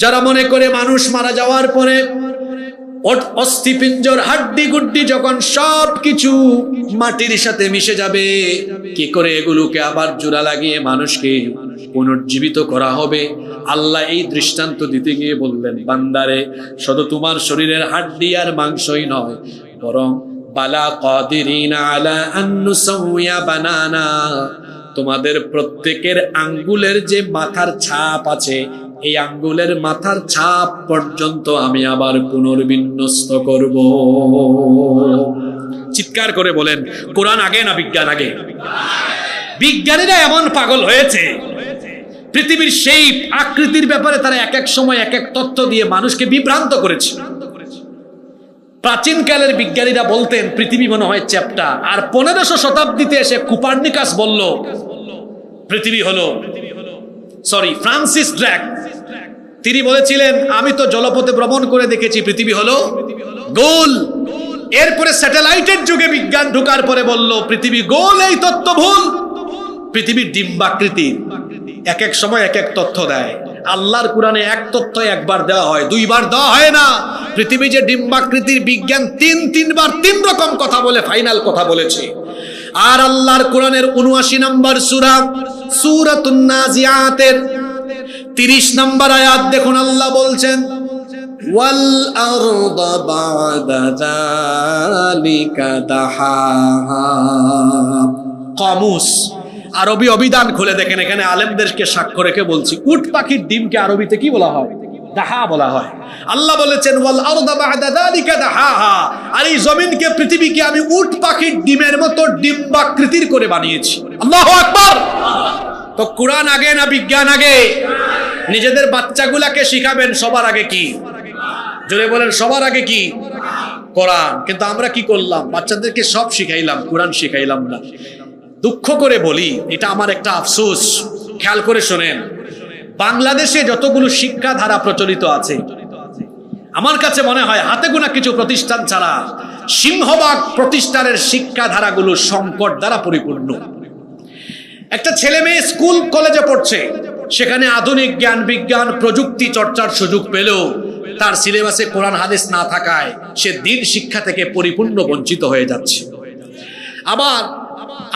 যারা মনে করে মানুষ মারা যাওয়ার পরে অস্থিপিঞ্জর হাড্ডি গুড্ডি যখন সবকিছু মাটির সাথে মিশে যাবে, কি করে এগুলোকে আবার জোড়া লাগিয়ে মানুষকে পুনর্জীবিত করা হবে, আল্লাহ এই দৃষ্টান্ত দিতে গিয়ে বললেন, বান্দারে শুধু তোমার শরীরের হাড্ডি আর মাংসই নয়, বরং বালা কাদিরিনা আলা আন নুসাউইয়া বানানা, তোমাদের প্রত্যেকের আঙ্গুলের যে মাথার ছাপ আছে, এই আঙ্গুলের মাথার ছাপ পর্যন্ত আমি আবার পুনর্বিন্যস্ত করব। চিৎকার করে বলেন, কোরআন আগে না বিজ্ঞান আগে? বিজ্ঞানীরা এমন পাগল হয়েছে, পৃথিবীর সেই আকৃতির ব্যাপারে তারা এক এক সময় এক এক তথ্য দিয়ে মানুষকে বিভ্রান্ত করেছে। প্রাচীনকালের বিজ্ঞানীরা বলতেন পৃথিবী মনে হয় চ্যাপ্টা, আর 1500 শতাব্দীতে এসে কুপার্নিকাস বলল পৃথিবী হলো, ফ্রান্সিস ড্রাক, তিনি বলেছিলেন আমি তো জলপথে ভ্রমণ করে দেখেছি পৃথিবী হলো গোল। এরপরে স্যাটেলাইটের যুগে বিজ্ঞান ঢোকার পরে বলল পৃথিবী গোল, এই তত্ত্ব ভুল, পৃথিবীর ডিম্বাকৃতির। এক এক সময় এক এক তথ্য দেয়। আল্লাহর কোরআনে এক তথ্য একবার দেওয়া হয়, দুইবার দেওয়া হয় না। পৃথিবী যে ডিম্বাকৃতির, বিজ্ঞান তিনবার 3 রকম কথা বলে ফাইনাল কথা বলেছে। আর আল্লাহর কোরআনের ৭৯ নম্বর সূরা সূরাতুন নাজিআতের 30 নম্বর আয়াত দেখুন, আল্লাহ বলছেন ওয়াল আরদা বা'দা যালিকা দাহাহা। কামুস আরবি অভিধান খুলে দেখেন, এখানে আলেমদেরকে সাক্ষ্য রেখে বলছি, উট পাখির ডিমকে আরবিতে কি বলা হয়? দাহা বলা হয়। আল্লাহ বলেছেন ওয়াল আরদা বা'দা যালিকা দাহাহা, আর এই জমিনকে, পৃথিবীকে আমি উট পাখির ডিমের মতো ডিম্বাকৃতির করে বানিয়েছি। আল্লাহু আকবার। তো কোরআন আগে না বিজ্ঞান আগে? নিজেদের বাচ্চাগুলাকে শিখাবেন সবার আগে কি? জোরে বলেন, সবার আগে কি? কোরআন। কিন্তু আমরা কি করলাম? বাচ্চাদেরকে সব শিখাইলাম, কোরআন শিখাইলাম না। দুঃখ করে বলি, এটা আমার একটা আফসোস। খেয়াল করে শোনেন, বাংলাদেশে যতগুলো শিক্ষাধারা প্রচলিত আছে, আমার কাছে মনে হয় হাতে গোনা কিছু প্রতিষ্ঠান ছাড়া সিংহভাগ প্রতিষ্ঠানের শিক্ষাধারাগুলো সংকট দ্বারা পরিপূর্ণ। একটা ছেলে মেয়ে স্কুল কলেজে পড়ছে, সেখানে আধুনিক জ্ঞান বিজ্ঞান প্রযুক্তি চর্চার সুযোগ পেলেও তার সিলেবাসে কোরআন হাদিস না থাকায় সে দ্বীন শিক্ষা থেকে পরিপূর্ণ বঞ্চিত হয়ে যাচ্ছে। আবার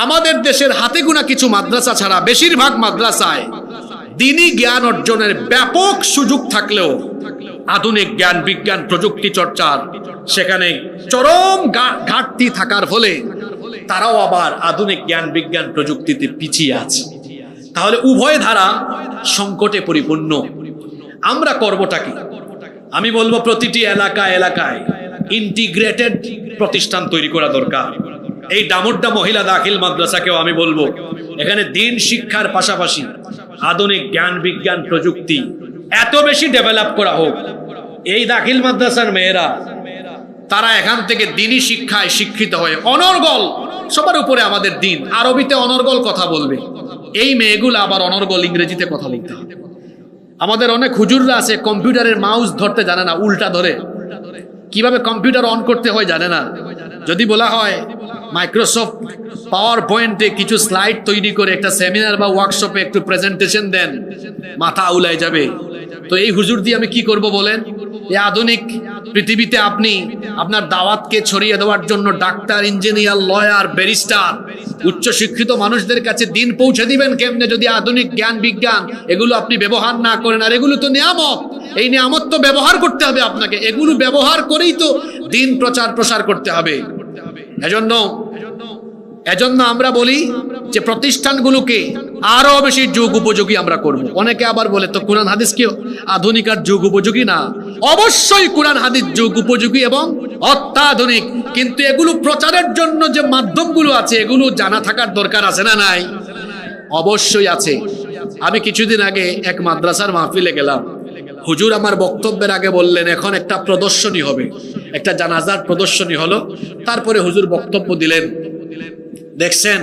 আমাদের দেশের হাতে গোনা কিছু মাদ্রাসা ছাড়া বেশিরভাগ মাদ্রাসায় দ্বীনি জ্ঞান অর্জনের ব্যাপক সুযোগ থাকলেও আধুনিক জ্ঞান বিজ্ঞান প্রযুক্তি চর্চার সেখানে চরম ঘাটতি থাকার ফলে তারাও আবার আধুনিক জ্ঞান বিজ্ঞান প্রযুক্তিতে পিছিয়ে আছে। তাহলে উভয় ধারা সংকটে পরিপূর্ণ। আমরা করবটা কি? আমি বলবো প্রতিটি এলাকায় এলাকায় ইন্টিগ্রেটেড প্রতিষ্ঠান তৈরি করা দরকার। এই ডামুড্ডা মহিলা দাখিল মাদ্রাসাকেও আমি বলবো এখানে দ্বীন শিক্ষার পাশাপাশি আধুনিক জ্ঞান বিজ্ঞান প্রযুক্তি এত বেশি ডেভেলপ করা হোক, এই দাখিল মাদ্রাসার মেয়েরা তারা এখান থেকে দ্বীনি শিক্ষায় শিক্ষিত হয়ে অনর্গল, সবার উপরে আমাদের দ্বীন, আরবিতে অনর্গল কথা বলবে। এই মেয়েগুলো আবার অনর্গল ইংরেজিতে কথা বলতে হবে। আমাদের অনেক হুজুররা আছে কম্পিউটারের মাউস ধরতে জানে না, উল্টা ধরে। কিভাবে কম্পিউটার অন করতে হয় জানে না। যদি বলা হয় মাইক্রোসফট পাওয়ার পয়েন্টে কিছু স্লাইড তৈরি করে একটা সেমিনার বা ওয়ার্কশপে একটু প্রেজেন্টেশন দেন, মাথা আউলাই যাবে। তো এই হুজুর দিয়ে আমি কি করব বলেন? এই আধুনিক পৃথিবীতে আপনি আপনার দাওয়াতকে ছড়িয়ে দেওয়ার জন্য ডাক্তার, ইঞ্জিনিয়ার, লয়ার, ব্যারিস্টার, উচ্চ শিক্ষিত মানুষদের কাছে দিন পৌঁছে দিবেন কেমনে যদি আধুনিক জ্ঞান বিজ্ঞান এগুলো আপনি ব্যবহার না করেন? আর এগুলো তো নিয়ামত, এই নিয়ামত তো ব্যবহার করতে হবে আপনাকে। এগুলো ব্যবহার করেই তো দিন প্রচার প্রসার করতে হবে। এজন্য আমরা বলি যে প্রতিষ্ঠানগুলোকে আরো বেশি যুগ উপযোগী আমরা করব। অনেকে আবার বলে তো কোরআন হাদিস কি আধুনিক আর যুগ উপযোগী না? অবশ্যই কোরআন হাদিস যুগ উপযোগী এবং অত্যাধুনিক, কিন্তু এগুলো প্রচারের জন্য যে মাধ্যমগুলো আছে এগুলো জানা থাকার দরকার আছে না নাই? অবশ্যই আছে। আমি কিছুদিন আগে এক মাদ্রাসার মাহফিলে গেলাম। হুজুর আমার বক্তব্যের আগে বললেন এখন একটা প্রদর্শনী হবে, একটা জানাজার প্রদর্শনী হলো, তারপরে হুজুর বক্তব্য দিলেন, দেখছেন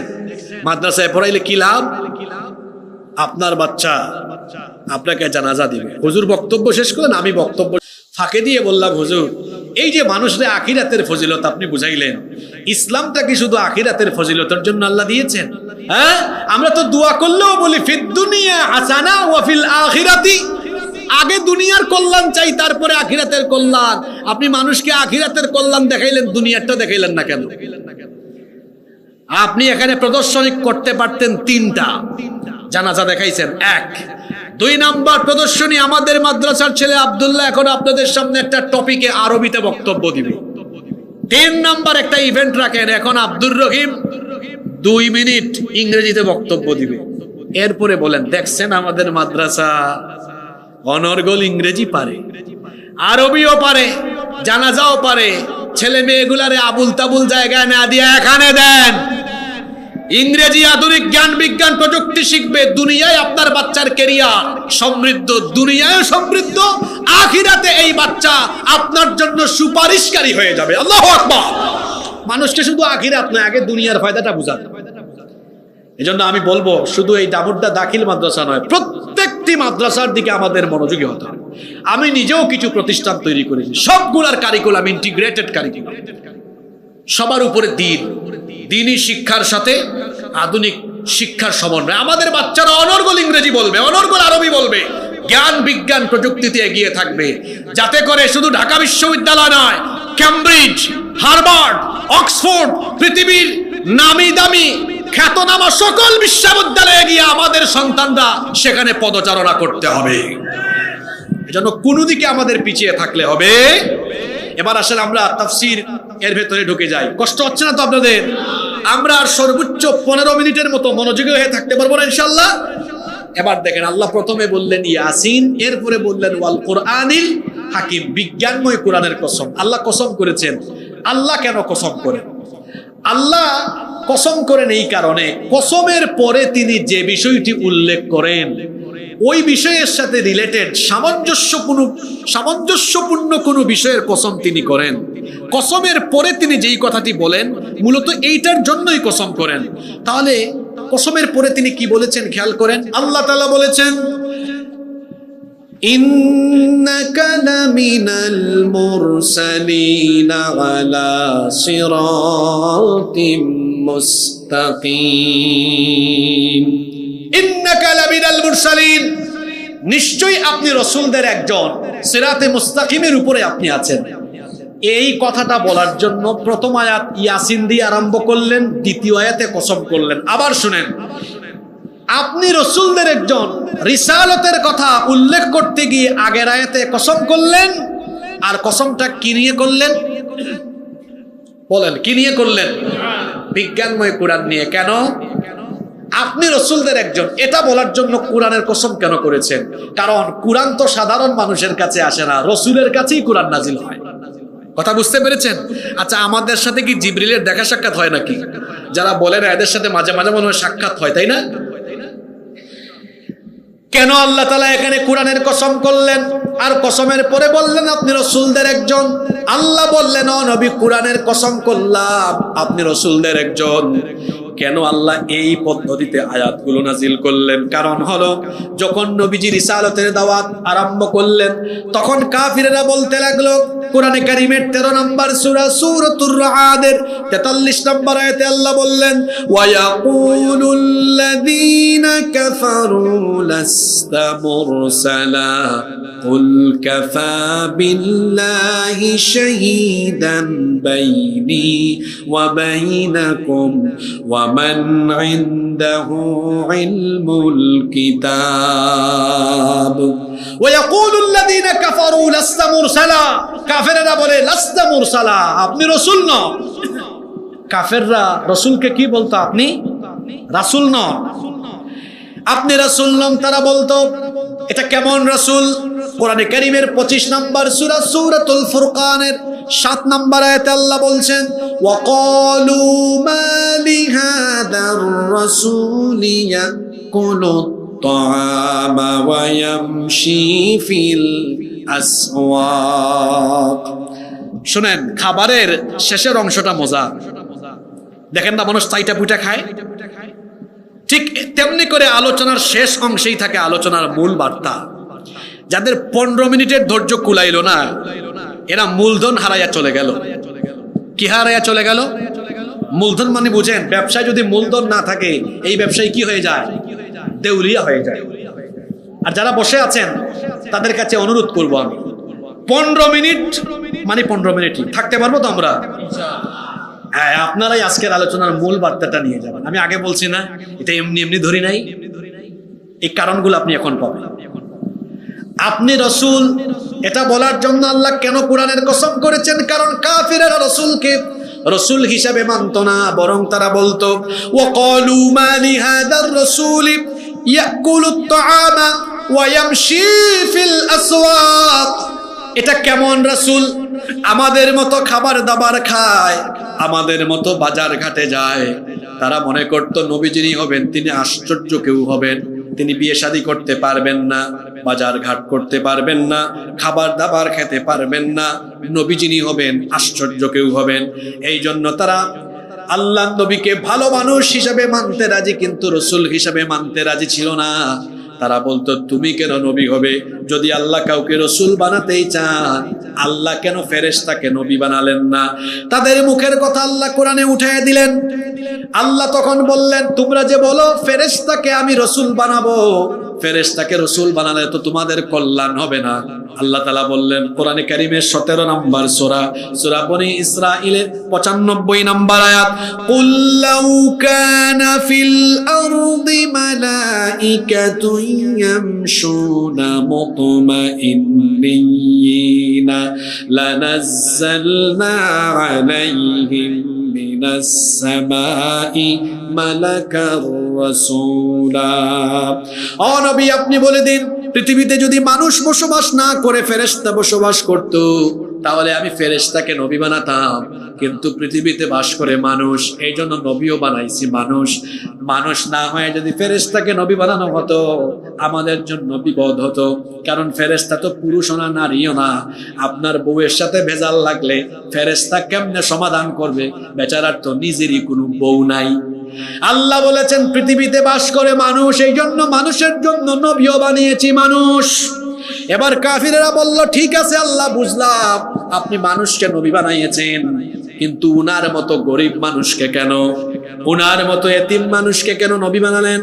মাদ্রাসায় পড়াইলে কি লাভ, আপনার বাচ্চা আপনাকে জানাজা দিবে। হুজুর বক্তব্য শেষ করলেন, আমি বক্তব্য ফাঁকে দিয়ে বললাম, হুজুর এই যে মানুষদের আখিরাতের ফজিলত আপনি বুঝাইলেন, ইসলামটা কি শুধু আখিরাতের ফজিলতের জন্য আল্লাহ দিয়েছেন? হ্যাঁ, আমরা তো দোয়া করলেও বলি ফিদ দুনিয়া হাসানা ওয়া ফিল আখিরাতি, আগে দুনিয়ার কল্যাণ চাই তারপরে আখিরাতের কল্যাণ। আপনি মানুষকে আখিরাতের কল্যাণ দেখাইলেন, দুনিয়ারটা দেখাইলেন না কেন? আপনি এখানে প্রদর্শনী করতে পারতেন, 3টা জানাজা দেখাইছেন, 1। 2 নাম্বার প্রদর্শনী, আমাদের মাদ্রাসার ছেলে আব্দুল্লাহ এখন আপনাদের সামনে একটা টপিকে আরবিতে বক্তব্য দিবে। 3 নাম্বার একটা ইভেন্ট রাখেন, এখন আব্দুর রহিম 2 মিনিট ইংরেজিতে বক্তব্য দিবে। এরপরে বলেন, দেখছেন আমাদের মাদ্রাসা অনর্গল ইংরেজি পারে, আরবিও পারে, জানাজাও পারে, ছেলে মেয়েগুলারে আবুল তাবুল জায়গায় না দিয়ে এখানে দেন, ইংরেজি আধুনিক জ্ঞান বিজ্ঞান প্রযুক্তি শিখবে, দুনিয়ায় আপনার বাচ্চার ক্যারিয়ার সমৃদ্ধ, দুনিয়ায় সমৃদ্ধ, আখিরাতে এই বাচ্চা আপনার জন্য সুপারিশকারী হয়ে যাবে। আল্লাহু আকবার। মানুষকে শুধু আখিরাত নয়, আগে দুনিয়ার ফায়দাটা বুঝান। এজন্য আমি বলবো, শুধু এই ডাবুড্ডা দাখিল মাদ্রাসা নয়, প্রত্যেকটি মাদ্রাসার দিকে আমাদের মনোযোগী হতে হবে। আমি নিজেও কিছু প্রতিষ্ঠান তৈরি করেছি, সবগুলার কারিকুলাম ইন্টিগ্রেটেড কারিকুলাম, সবার উপরে দ্বীনি শিক্ষার সাথে আধুনিক শিক্ষার সমন্বয়। আমাদের বাচ্চারা অনর্গল ইংরেজি বলবে, অনর্গল আরবি বলবে, জ্ঞান বিজ্ঞান প্রযুক্তিতে এগিয়ে থাকবে, যাতে করে শুধু ঢাকা বিশ্ববিদ্যালয় নয়, ক্যামব্রিজ, হার্ভার্ড, অক্সফোর্ড, পৃথিবীর নামি দামি খ্যাতনামা সকল বিশ্ববিদ্যালয়ে গিয়ে আমাদের সন্তানরা সেখানে পদচারণা করতে হবে। এজন্য কোনো দিকে আমাদের পিছিয়ে থাকলে হবে। এবার আসলে আমরা তাফসীর এর ভেতরে ঢুকে যাই। কষ্ট হচ্ছে না তো আপনাদের? আমরা আর সর্বোচ্চ 15 মিনিটের মতো মনোযোগী হয়ে থাকতে পারবো না ইনশাআল্লাহ। এবার দেখেন, আল্লাহ প্রথমে বললেন ইয়াসিন, এরপরে বললেন ওয়াল কোরআনিল হাকিম, বিজ্ঞানময় কোরআনের কসম। আল্লাহ কসম করেছেন। আল্লাহ কেন কসম করেন? আল্লাহ কসম করেন এই কারণে, কসমের পরে তিনি যে বিষয়টি উল্লেখ করেন ওই বিষয়ের সাথে রিলেটেড সামঞ্জস্যপূর্ণ কোনো বিষয়ের কসম তিনি করেন। কসমের পরে তিনি যেই কথাটি বলেন মূলত এইটার জন্যই কসম করেন। তাহলে কসমের পরে তিনি কি বলেছেন খেয়াল করেন। আল্লাহ তাআলা বলেছেন, ইন্নাকা লামিনাল মুরসালিনা আলা সিরাতিম মুস্তাকিম। ইন্নাকা লামিনাল মুরসালিন, নিশ্চয়ই আপনি রাসূলদের একজন, সিরাতে মুস্তাকিমের উপরে আপনি আছেন। এই কথাটা বলার জন্য প্রথম আয়াত ইয়াসিন দিয়ে আরম্ভ করলেন, দ্বিতীয় আয়াতে কসম করলেন। আবার শুনেন, আপনি রাসূলদের একজন, রিসালতের কথা উল্লেখ করতে গিয়ে আগের আয়াতে কসম করলেন, আর কসমটা কি নিয়ে করলেন বলেন? কি নিয়ে করলেন? বিজ্ঞানময় কোরআন নিয়ে। কেন? আপনি রাসূলদের একজন, এটা বলার জন্য কোরআনের কসম কেন করেছেন? কারণ কোরআন তো সাধারণ মানুষের কাছে আসে না, রাসূলের কাছেই কোরআন নাজিল হয়। কথা বুঝতে পেরেছেন? আচ্ছা, আমাদের সাথে কি জিবরিলের দেখা সাক্ষাৎ হয় নাকি? যারা বলে না এদের সাথে মাঝে মাঝে মনে হয় সাক্ষাৎ হয়, তাই না? কেন আল্লাহ তাআলা এখানে কোরআনের কসম করলেন আর কসমের পরে বললেন আপনি রাসূলদের একজন? আল্লাহ বললেন, ও নবী, কোরআনের কসম করলাম আপনি রাসূলদের একজন। কেন আল্লাহ এই পদ্ধতিতে আয়াতগুলো নাজিল করলেন? কারণ হলো, যখন নবীজি রিসালাতের দাওয়াত আরম্ভ করলেন তখন কাফিররা বলতে লাগলো, কোরআনে কারীমের 13 নম্বর সূরা সূরাতুর রা'দের 43 নম্বর আয়াতে আল্লাহ বললেন, ওয়া ইয়াকুলুল্লাযীনা কাফারু লাস্তা মুরসালা কুল কাফা বিল্লাহি শাহীদান বাইনি ওয়া বাইনাকুম ওয়া মান ইনদাহু ইলমুল কিতাব। ওয়া ইয়াকুলুল্লাযীনা কাফারু লাস্তা মুরসালা, কাফেররা বলে লাস্তা মুরসালা, আপনি রাসূল নন। কাফেররা রাসূলকে কি বলতো? আপনি রাসূল নন, আপনি রাসূল নন। তারা বলতো, এটা কেমন রাসূল? কোরআনে কারীমের 25 নম্বর সূরা সূরাতুল ফুরকানের 7 নম্বর আয়াতে আল্লাহ বলছেন, ওয়া ক্বালু মা লিহাদার রাসূলি ইয়াকুলু আত-তাআমা ওয়া ইয়ামশি ফিল আসওয়াক। শুনেন, খাবারের শেষের অংশটা মজা। দেখেন না মানুষ চাইটা পুইটা খায়, ঠিক তেমনি করে আলোচনার শেষ অংশেই থাকে আলোচনার মূল বার্তা। যাদের 15 মিনিটের ধৈর্য কুলাইলো না, এরা মূলধন হারাইয়া চলে গেল। কি হারাইয়া চলে গেল? মূলধন মানে বুঝেন, ব্যবসায় যদি মূলধন না থাকে এই ব্যবসায় কি হয়ে যায়? দেউলিয়া হয়ে যায়। আর যারা বসে আছেন তাদের কাছে অনুরোধ করব আমি, 15 মিনিট মানে 15 মিনিটই থাকতে পারবো তো আমরা? হ্যাঁ, আপনারাই আজকের আলোচনার মূল বার্তাটা নিয়ে যাবেন। আমি আগে বলছি না, এটা এমনি এমনি ধরি নাই, এই কারণগুলো আপনি এখন পাবেন। আপনি রসুল, এটা বলার জন্য আল্লাহ কেন কোরআনের কসম করেছেন? কারণ কাফিরেরা রসুলকে রসুল হিসাবে মানত না, বরং তারা বলতো ওয়াকালু মা লিহাদার রাসূলি ইয়াকুলুত তাআমা ওয়া ইয়ামশি ফিল আসওয়াক। এটা কেমন রাসূল? আমাদের মতো খাবার দাবার খায়, আমাদের মতো বাজার ঘাটে যায়। তারা মনে করতো নবী যিনি হবেন তিনি আশ্চর্য কেউ হবেন, তিনি বিয়ে শাদী করতে পারবেন না, বাজার ঘাট করতে পারবেন না, খাবার দাবার খেতে পারবেন না। নবী যিনি হবেন আশ্চর্য কেউ হবেন। এই জন্য তারা আল্লাহ নবীকে ভালো মানুষ হিসাবে মানতে রাজি, কিন্তু রসুল হিসাবে মানতে রাজি ছিল না। তারা বলতো তুমি কেন নবী হবে? যদি আল্লাহ কাউকে রসুল বানাতেই চান, আল্লাহ কেন ফেরেশতাকে নবী বানালেন না? তাদের মুখের কথা আল্লাহ কোরআনে উঠাইয়া দিলেন। আল্লাহ তখন বললেন, তোমরা যে বলো ফেরেশতাকে আমি রসুল বানাবো, ফেরেশতাকে রসুল বানালে তো তোমাদের কল্যাণ হবে না। আল্লাহ তাআলা বললেন কোরআনে কারীমের 17 নম্বর সূরা, সূরা বনী ইসরাঈলের 95 নম্বর আয়াত, কুল লাউ কানা ফিল আরদি মালাইকাতুন ইয়ামশুনা মুতমাইন্নিনা লানাজ্জালনা আলাইহিম মিনাস সামাই মালাকার রাসূলা। ও নবী, আপনি বলে দিন, পৃথিবীতে যদি মানুষ বসবাস না করে ফেরেশতা বসবাস করত, তাহলে আমি ফেরেশতাকে নবী বানাতাম। কিন্তু পৃথিবীতে বাস করে মানুষ, এই জন্য নবীও বানাইছি মানুষ। মানুষ না হয়ে যদি ফেরেশতাকে নবী বানানো হতো, আমাদের জন্য বিপদ হতো। কারণ ফেরেশতা তো পুরুষও না, নারীও না। আপনার বউয়ের সাথে ভেজাল লাগলে ফেরেশতা কেমনে সমাধান করবে? বেচারার তো নিজেরই কোনো বউ নাই। আল্লাহ বলেছেন পৃথিবীতে বাস করে মানুষ, এই জন্য মানুষের জন্য নবীও বানিয়েছি মানুষ। এবার কাফিরেরা বলল, ঠিক আছে আল্লাহ, বুঝলাম আপনি মানুষকে নবী বানাইয়েছেন, কিন্তু উনার মতো গরিব মানুষকে কেন, উনার মতো এতিম মানুষকে কেন নবী বানালেন?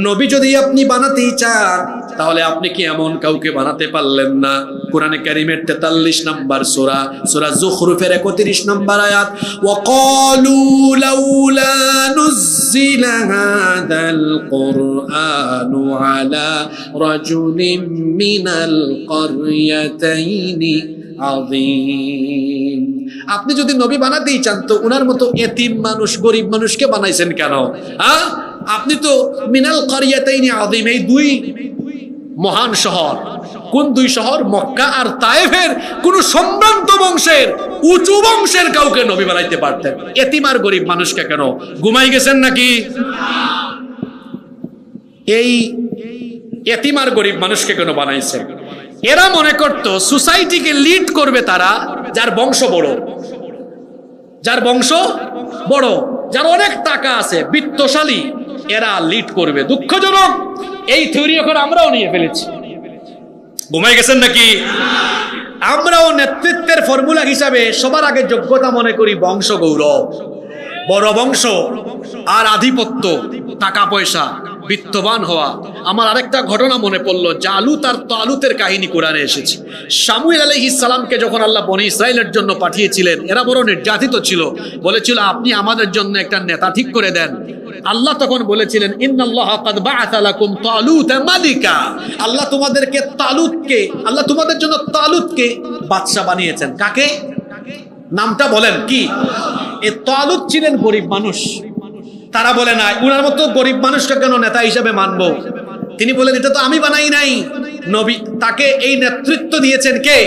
নবী যদি আপনি বানাতেই চান, তাহলে আপনি কি এমন কাউকে বানাতে পারলেন না? কোরআনে কারীমের 43 নম্বর সূরা, সূরা যুখরুফের 31 নম্বর আয়াত, ওয়াকালু লাউলা নুজ্জিলা হাযাল কুরআনু আলা রাজুলিন মিনাল ক্বরয়াতাইনি আযীম। আপনি যদি নবী বানাতেই চান, তো উনার মতো এতিম মানুষ, গরিব মানুষকে বানাইছেন কেন? হ্যাঁ, আপনি তো মিনাল ক্বরয়াতাইনি আযীম, এই দুই মহান শহর, কোন দুই শহর? মক্কা আর তায়েফের কোন সম্ভ্রান্ত বংশের, উঁচু বংশের কাউকে নবী বানাইতে পারতেন। এতিম আর গরিব মানুষকে কেন? ঘুমাই গেছেন নাকি? এই এতিম আর গরিব মানুষকে কেন বানাইছেন? এরা মনে করত সোসাইটিকে লিড করবে তারা, যার বংশ বড়, যার বংশ বড়, যার অনেক টাকা আছে, বিত্তশালী, এরা লিড করবে। দুঃখজনক, এই থিওরি এখন আমরাও নিয়ে ফেলেছি। ঘুমাই গেছেন নাকি? আমরাও নেতৃত্বের ফর্মুলা হিসাবে সবার আগে যোগ্যতা মনে করি বংশ গৌরব, বড় বংশ আর আধিপত্য, টাকা পয়সা, বিত্তবান হওয়া। আমার আরেকটা ঘটনা মনে পড়লো, জালুত আর তালুতের কাহিনী কোরআনে এসেছে। শামুয়েল আলাইহিস সালামকে যখন আল্লাহ বনী ইসরাইলের জন্য পাঠিয়েছিলেন, এরা বড় নির্যাতিত ছিল, বলেছিল আপনি আমাদের জন্য একটা নেতা ঠিক করে দেন। আল্লাহ তখন বলেছিলেন, ইন্নাল্লাহা ক্বাদ বা'আসা লাকুম তালুতা মালিকা। আল্লাহ তোমাদেরকে তালুতকে, আল্লাহ তোমাদের জন্য তালুতকে বাদশা বানিয়েছেন। কাকে? নামটা বলেন কি? এই তালুত ছিলেন গরিব মানুষ। তারা বলে না, উনার মতো গরিব মানুষকে কেন নেতা হিসেবে মানবো? তিনি বলেন, এটা তো আমি বানাই নাই, নবী, তাকে এই নেতৃত্ব দিয়েছেন কে?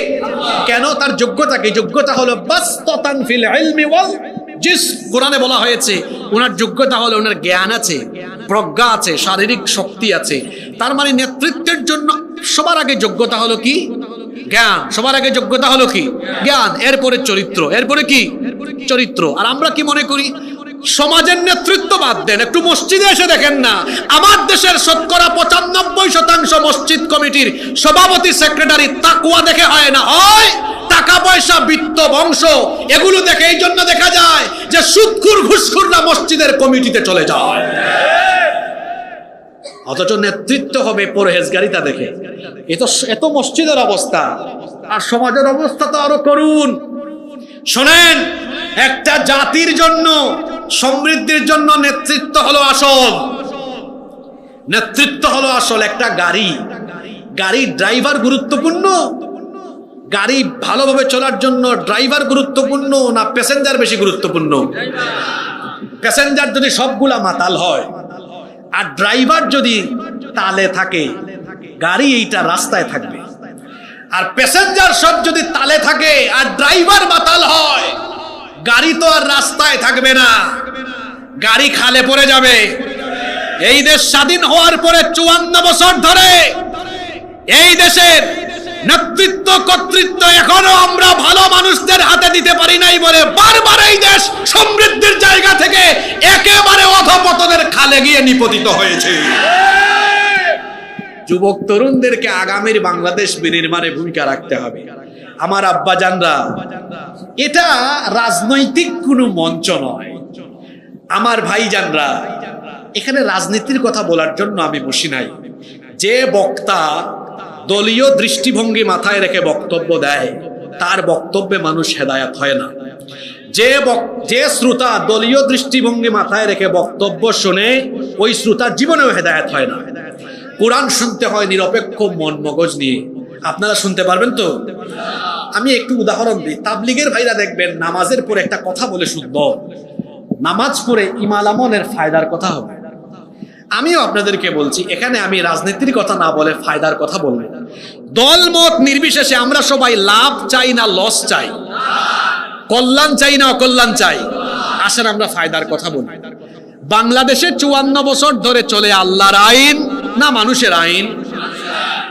কেন? তার যোগ্যতা কি? যোগ্যতা হলো বাসতাতান ফিল ইলমি ওয়াল জিসম। কোরআনে বলা হয়েছে ওনার যোগ্যতা হলো ওনার জ্ঞান আছে, প্রজ্ঞা আছে, শারীরিক শক্তি আছে। তার মানে নেতৃত্বের জন্য সবার আগে যোগ্যতা হলো কি? জ্ঞান। সবার আগে যোগ্যতা হলো কি? জ্ঞান। এরপরে চরিত্র। এরপরে কি? চরিত্র। আর আমরা কি মনে করি? সমাজের নেতৃত্ব বাদ দেন, একটু মসজিদে এসে দেখেন না, আমার দেশের শতকরা 95% মসজিদ কমিটির সভাপতি সেক্রেটারি তাকওয়া দেখে হয় না, হয় টাকা পয়সা, বিত্ত, বংশ, এগুলো দেখে। এই জন্য দেখা যায় যে সুদখোর ঘুষখোররা মসজিদের কমিটিতে চলে যায়, অথচ নেতৃত্ব হবে পরহেজগারিতা দেখে। এত মসজিদের অবস্থা, আর সমাজের অবস্থা তো আরো করুন। শোনেন, একটা জাতির জন্য, সমৃদ্ধির জন্য নেতৃত্ব হলো আসল। নেতৃত্ব হলো আসল। একটা গাড়ির ড্রাইভার গুরুত্বপূর্ণ? গাড়ি ভালোভাবে চলার জন্য ড্রাইভার গুরুত্বপূর্ণ না প্যাসেঞ্জার বেশি গুরুত্বপূর্ণ? প্যাসেঞ্জার যদি সবগুলা মাতাল হয় আর ড্রাইভার যদি তালে থাকে, গাড়ি এইটা রাস্তায় থাকবে। আর প্যাসেঞ্জার সব যদি তালে থাকে আর ড্রাইভার মাতাল হয়, গাড়ি তো আর রাস্তায় থাকবে না, গাড়ি খালে পড়ে যাবে। এই দেশ স্বাধীন হওয়ার পরে 54 বছর ধরে এই দেশের নেতৃত্ব, কর্তৃত্ব এখনো আমরা ভালো মানুষদের হাতে দিতে পারি নাই বলে বারবার এই দেশ সমৃদ্ধির জায়গা থেকে একেবারে অধপতনের খালে গিয়ে নিপতিত হয়েছে। যুবক তরুণদেরকে আগামীর বাংলাদেশ বিনির্মাণে ভূমিকা রাখতে হবে। আমার আব্বাজানরা, এটা রাজনৈতিক কোনো মঞ্চ নয়। আমার ভাইজানরা, এখানে রাজনীতির কথা বলার জন্য আমি বসি নাই। যে বক্তা দলীয় দৃষ্টিভঙ্গি মাথায় রেখে বক্তব্য দেয়, তার বক্তব্যে মানুষ হেদায়েত হয় না। যে শ্রোতা দলীয় দৃষ্টিভঙ্গি মাথায় রেখে বক্তব্য শুনে, ওই শ্রোতার জীবনেও হেদায়েত হয় না। কোরআন শুনতে হয় নিরপেক্ষ মন মগজ নিয়ে। আপনারা শুনতে পারবেন তো? আমি একটু উদাহরণ দিই। তাবলিগের ভাইরা দেখবেন নামাজের পরে একটা কথা বলে শুনব, নামাজ পড়ে ইমালামনের ফায়দার কথা হবে। আমিও আপনাদেরকে বলছি, এখানে আমি রাজনীতির কথা না বলে ফায়দার কথা বলবো। দল মত নির্বিশেষে আমরা সবাই লাভ চাই না লস চাই? কল্যাণ চাই না অকল্যাণ চাই? আসেন আমরা ফায়দার কথা বলি। বাংলাদেশে 54 বছর ধরে চলে আল্লাহর আইন না মানুষের আইন?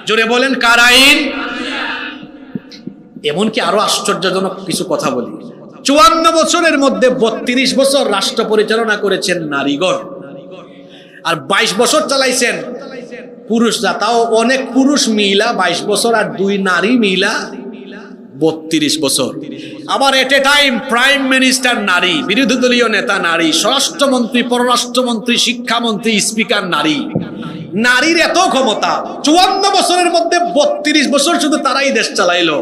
জোরে বলেন, কার আইন? এমনকি আরো আশ্চর্যজনক কিছু কথা বলি। 54 বছরের মধ্যে 32 বছর রাষ্ট্র পরিচালনা করেছেন নারীগণ, আর 22 বছর চালাইছেন পুরুষরা। তাও অনেক পুরুষ মিলা 22 বছর, আর 2 নারী মিলা 32 বছর। আবার এট এ টাইম প্রাইম মিনিস্টার নারী, বিরোধী দলীয় নেতা নারী, স্বরাষ্ট্রমন্ত্রী, পররাষ্ট্রমন্ত্রী, শিক্ষামন্ত্রী, স্পিকার নারী। নারীর এত ক্ষমতা, 54 বছরের মধ্যে 32 বছর শুধু তারাই দেশ চালাইলো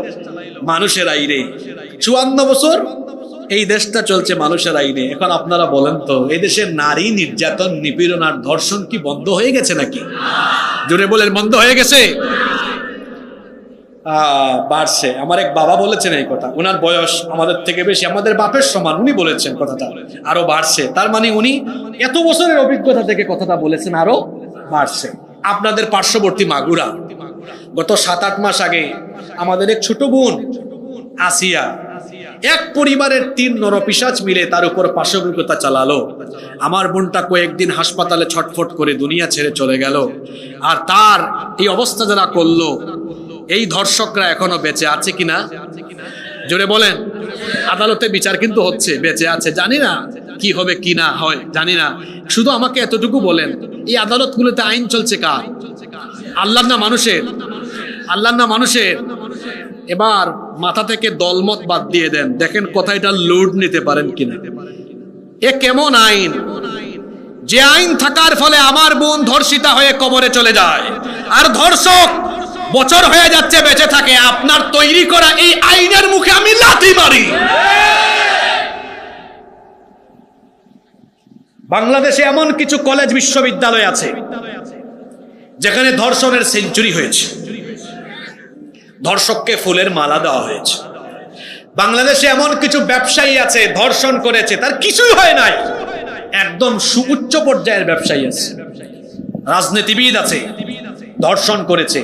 মানুষের আইনে। 54 বছর এই দেশটা চলছে মানুষের আইনে। এখন আপনারা বলেন তো, এই দেশের নারী নির্যাতন, নিপীড়ন আর ধর্ষণ কি বন্ধ হয়ে গেছে নাকি? জোরে বলেন, বন্ধ হয়ে গেছে? বাড়ছে। আমার এক বাবা বলেছেন এই কথা, ওনার বয়স আমাদের থেকে বেশি, আমাদের বাপের সমান, উনি বলেছেন কথাটা আরো বাড়ছে। তার মানে উনি এত বছরের অভিজ্ঞতা থেকে কথাটা বলেছেন, আরো বাড়ছে। আপনাদের পার্শ্ববর্তী মাগুরা, গত 7-8 মাস আগে আমাদের এক ছোট বোন আসিয়া, এক পরিবারের 3 নরপিশাচ মিলে তার উপর পাশবিকতা চালালো। আমার বোনটা কয়েকদিন হাসপাতালে ছটফট করে দুনিয়া ছেড়ে চলে গেল। আর তার এই অবস্থা যারা করলো, এই ধর্ষকরা এখনো বেঁচে আছে কিনা? জোরে বলেন। আদালতে বিচার কিন্তু হচ্ছে, বেঁচে আছে। জানি না কি হবে কি না হয়, জানি না। শুধু আমাকে এতটুকু বলেন, এই আদালতগুলোতে আইন চলছে কার? আল্লাহর না মানুষের? আল্লাহর না মানুষের? এবার মাথা থেকে দলমত বাদ দিয়ে দেন, দেখেন কথাটা লোড নিতে পারেন কিনা। এ কেমন আইন? যে আইন থাকার ফলে আমার বোন ধর্ষিতা হয়ে কবরে চলে যায়, আর ধর্ষক বছর হয়ে যাচ্ছে বেঁচে থাকে। আপনার তৈরি করা এই আইনের মুখে আমি লাথি মারি। বাংলাদেশে এমন কিছু কলেজ বিশ্ববিদ্যালয় আছে যেখানে ধর্ষণের সেঞ্চুরি হয়েছে, ধর্ষককে ফুলের মালা দেওয়া হয়েছে। বাংলাদেশে এমন কিছু ব্যবসায়ী আছে, ধর্ষণ করেছে, তার কিছুই হয় নাই, একদম সুউচ্চ পর্যায়ের ব্যবসায়ী আছে। রাজনীতিবিদ আছে, ধর্ষণ করেছে,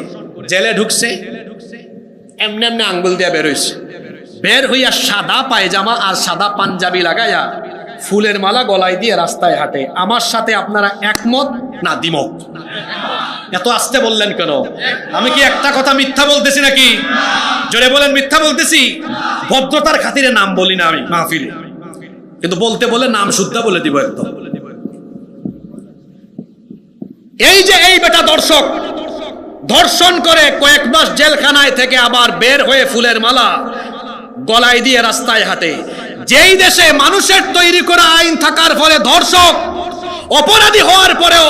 জেলে ঢুকছে, এমনি এমনি আঙ্গুল দিয়ে বের হয়েছে। বের হইয়া সাদা পায়জামা আর সাদা পাঞ্জাবি লাগাইয়া ফুলের মালা গলায় দিয়ে রাস্তায় হাঁটে। আমার সাথে আপনারা একমত না দ্বিমত? এত আস্তে বললেন কেন? আমি কি একটা কথা মিথ্যা বলতেছি নাকি? জোরে বলেন, মিথ্যা বলতেছি? ভদ্রতার খাতিরে নাম বলি না আমি মাহফিলে, কিন্তু বলতে বলে নাম শুদ্ধা বলে দিব একদম। এই যে এই বেটা দর্শক ধর্ষণ করে কয়েক মাস জেলখানায় থেকে আবার বের হয়ে ফুলের মালা গলায় দিয়ে রাস্তায় হাঁটে, যেই দেশে মানুষের তৈরি করা আইন থাকার ফলে ধর্ষক অপরাধী হওয়ার পরেও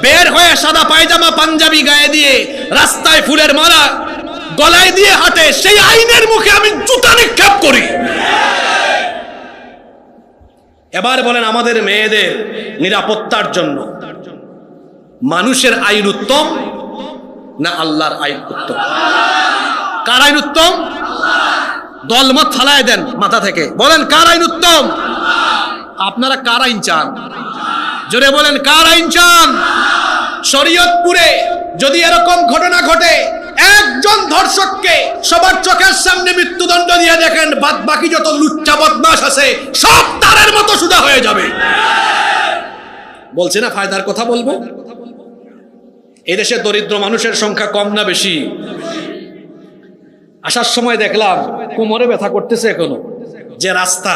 বের হয়ে সাদা পায়জামা পাঞ্জাবি গায়ে দিয়ে রাস্তায় ফুলের মালা গলায় দিয়ে হাঁটে, সেই আইনের মুখে আমি জুতা নিক্ষেপ করি। এবার বলেন, আমাদের মেয়েদের নিরাপত্তার জন্য মানুষের আইন উত্তম না আল্লাহর আইন উত্তম? কার আইন উত্তম? দলমত ফালায় দেন মাথা থেকে, বলেন কার আইন উত্তম? আপনারা কার আইন চান? জোরে বলেন, কার আইন চান? শরীয়তপুরে যদি এরকম ঘটনা ঘটে, একজন ধর্ষককে সবার চোখের সামনে মৃত্যুদণ্ড দিয়ে দেখেন, বাদ বাকি যত লুচ্চা বদমাশ আছে সব তারের মতো সুদা হয়ে যাবে। বলছে না ফায়দার কথা বলবো? এদেশে দরিদ্র মানুষের সংখ্যা কম না বেশি? আসার সময় দেখলাম কোমরে ব্যথা করতেছে এখনো, যে রাস্তা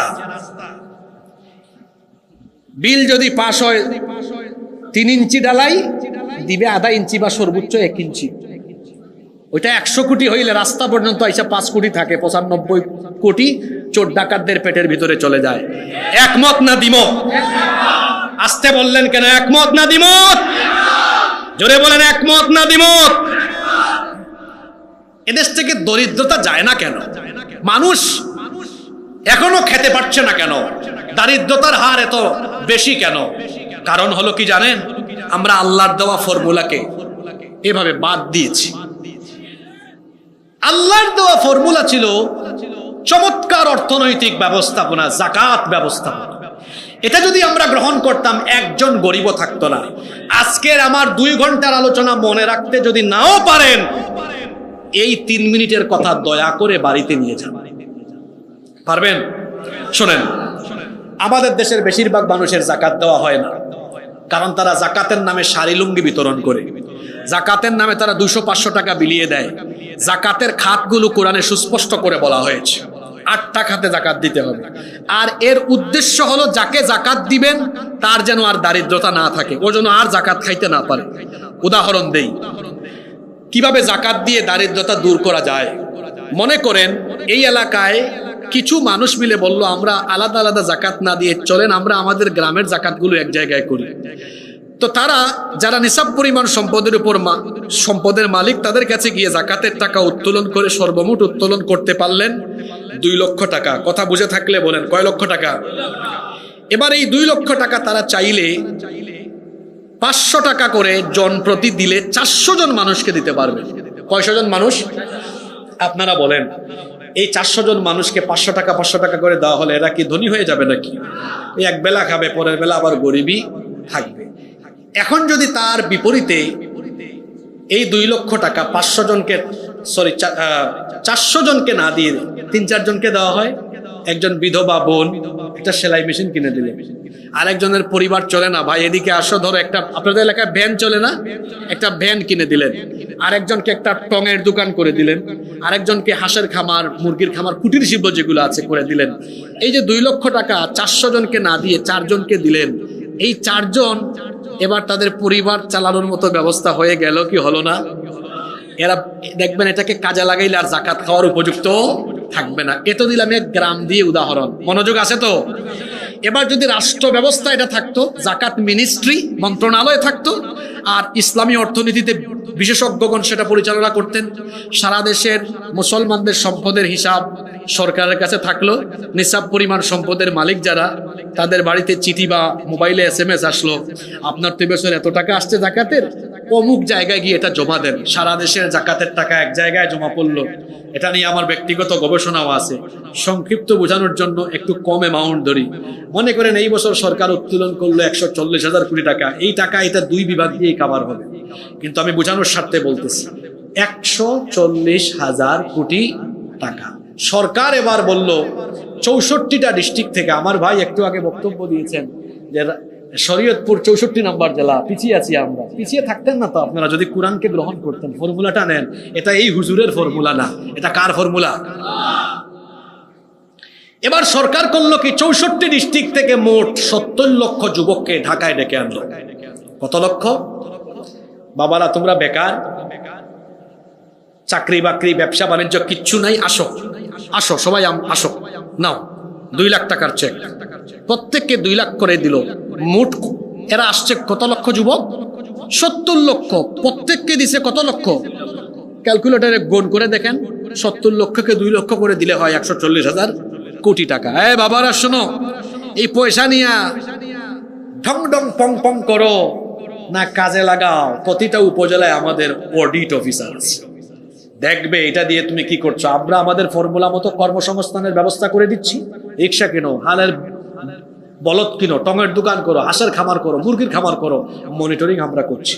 বিল যদি পাশ হয় 3 ইঞ্চি ডালাই দিবে, আধা ইঞ্চি বা সর্বোচ্চ 1 ইঞ্চি। ওইটা 100 কোটি হইলে রাস্তা পর্যন্ত আইসা 5 কোটি থাকে, 95 কোটি চোর ডাকাতদের পেটের ভিতরে চলে যায়। একমত না দ্বিমত? আসতে বললেন কেন? একমত না দ্বিমত? জোরে বলেন, একমত না দ্বিমত? এদেশ থেকে দরিদ্রতা যায় না কেন? মানুষ এখনো খেতে পারছে না কেন? দারিদ্রতার হার এত বেশি কেন? কারণ হলো কি জানেন? আমরা আল্লাহর দেওয়া ফর্মুলাকে এভাবে বাদ দিয়েছি। আল্লাহর দেওয়া ফর্মুলা ছিল চমৎকার অর্থনৈতিক ব্যবস্থাপনা, যাকাত ব্যবস্থাপনা। এটা যদি আমরা গ্রহণ করতাম, একজন গরিবও থাকতো না। আজকের আমার 2 ঘন্টার আলোচনা মনে রাখতে যদি নাও পারেন, এই 3 মিনিটের কথা দয়া করে বাড়িতে নিয়ে যান। পারবেন? শোনেন, আমাদের দেশের বেশিরভাগ মানুষের যাকাত দেওয়া হয় না, কারণ তারা যাকাতের নামে শাড়ি লুঙ্গি বিতরণ করে, যাকাতের নামে তারা 200-500 টাকা বিলিয়ে দেয়। যাকাতের খাতগুলো কোরআনে সুস্পষ্ট করে বলা হয়েছে, 8টা খাতে যাকাত দিতে হবে। আর এর উদ্দেশ্য হলো যাকে যাকাত দিবেন তার যেন আর দারিদ্রতা না থাকে, ও যেন আর যাকাত খাইতে না পারে। উদাহরণ দেই কিভাবে যাকাত দিয়ে দারিদ্রতা দূর করা যায়। মনে করেন এই এলাকায় কিছু মানুষ মিলে বলল, আমরা আলাদা আলাদা যাকাত না দিয়ে চলেন আমরা আমাদের গ্রামের যাকাতগুলো এক জায়গায় করি। তো তারা যারা নিসাব পরিমাণ সম্পদের উপর সম্পদের মালিক, তাদের কাছে গিয়ে যাকাতের টাকা উত্তোলন করে সর্বমোট উত্তোলন করতে পারলেন 2 লক্ষ টাকা। কথা বুঝে থাকলে বলেন কয় লক্ষ টাকা? এবার এই 2 লক্ষ টাকা তারা চাইলে 500 টাকা করে জন প্রতি দিলে 400 জন মানুষকে দিতে পারবে। কয়শো জন মানুষ? আপনারা বলেন, এই 400 জন মানুষকে 500 টাকা করে দেওয়া হলে এরা কি ধনী হয়ে যাবে নাকি? এই এক বেলা খাবে, পরের বেলা আবার গরিবই থাকবে। এখন যদি তার বিপরীতে এই 2 লক্ষ টাকা 400 জনকে না দিয়ে 3-4 জনকে দেওয়া হয়, একজন বিধবা বোন একটা সেলাই মেশিন কিনে দিলেন, আরেকজনের পরিবার চলে না, ভাই এদিকে আসো, ধরো একটা আপনাদের এলাকায় ভ্যান চলে না, একটা ভ্যান কিনে দিলেন, আরেকজনকে একটা টঙের দোকান করে দিলেন, আরেকজনকে হাঁসের খামার, মুরগির খামার, কুটির শিল্প যেগুলো আছে করে দিলেন। এই যে 2 লক্ষ টাকা 400 জনকে না দিয়ে 4 জনকে দিলেন, এই 4 জন এবার তাদের পরিবার চালানোর মতো ব্যবস্থা হয়ে গেল কি হলো না? এরা দেখবেন এটাকে কাজে লাগাইলে আর যাকাত খাওয়ার উপযুক্ত থাকবে না। এত দিলাম এক গ্রাম দিয়ে উদাহরণ, মনোযোগ আছে তো? এবার যদি রাষ্ট্র ব্যবস্থা এটা থাকতো, যাকাত মিনিস্ট্রি মন্ত্রণালয় থাকতো, আর ইসলামী অর্থনীতিতে বিশেষজ্ঞগণ সেটা পরিচালনা করতেন, সারা দেশের মুসলমানদের সম্পদের হিসাব সরকারের কাছে থাকলো, নিসাব পরিমাণ সম্পদের মালিক যারা, তাদের বাড়িতে চিঠি বা মোবাইলে SMS আসলো, আপনার তো বছর এত টাকা আসছে জাকাতের, অমুক জায়গায় গিয়ে এটা জমা দেন। সারা দেশের জাকাতের টাকা এক জায়গায় জমা পড়লো। এটা নিয়ে আমার ব্যক্তিগত গবেষণাও আছে। সংক্ষিপ্ত বোঝানোর জন্য একটু কম অ্যামাউন্ট ধরি। মনে করেন এই বছর সরকার উত্তোলন করলো 140,000 কোটি টাকা। এই টাকা এটা 2 বিভাগ দিয়ে কাভার হবে, কিন্তু আমি বোঝানোর স্বার্থে বলতেছি 140,000 কোটি টাকা। সরকার এবার বলল 64টা ডিস্ট্রিক্ট থেকে, আমার ভাই একটু আগে বক্তব্য দিয়েছেন যে শরীয়তপুর 64 নম্বর জেলা, পিছিয়ে আছি আমরা। পিছিয়ে থাকতেন না তো আপনারা যদি কোরআনকে গ্রহণ করতেন। ফর্মুলাটা নেন, এটা এই হুজুরের ফর্মুলা না, এটা কার ফর্মুলা? এবার সরকার করলো কি, 64 ডিস্ট্রিক্ট থেকে মোট 70 লক্ষ যুবককে ঢাকায় ডেকে আনলো। কত লক্ষ? বাবারা তোমরা বেকার, চাকরি বাকরি ব্যবসা বাণিজ্য কিচ্ছু নাই, আসো আসো সবাই আসো, নাও 2 লাখ টাকার চেক, প্রত্যেককে 2 লাখ করে দিল। মোট এরা আসছে কত লক্ষ যুবক? 70 লক্ষ। প্রত্যেককে দিছে কত লক্ষ? ক্যালকুলেটরে গুণ করে দেখেন, 70 লক্ষকে 2 লক্ষ করে দিলে হয় 140,000 কোটি টাকা। বাবারা শোনো, এই পয়সা নিয়ে ঢং ঢং পং পং করো না, কাজে লাগাও। প্রতিটা উপজেলায় আমাদের অডিট অফিসার আছে, দেখবে এটা দিয়ে তুমি কি করছো। আমরা আমাদের ফর্মুলা মতো কর্মসংস্থানের ব্যবস্থা করে দিচ্ছি। রিক্সা কিনো, হালের বলদ কিনো, টঙের দোকান করো, হাঁসের খামার করো, মুরগির খামার করো, মনিটরিং আমরা করছি।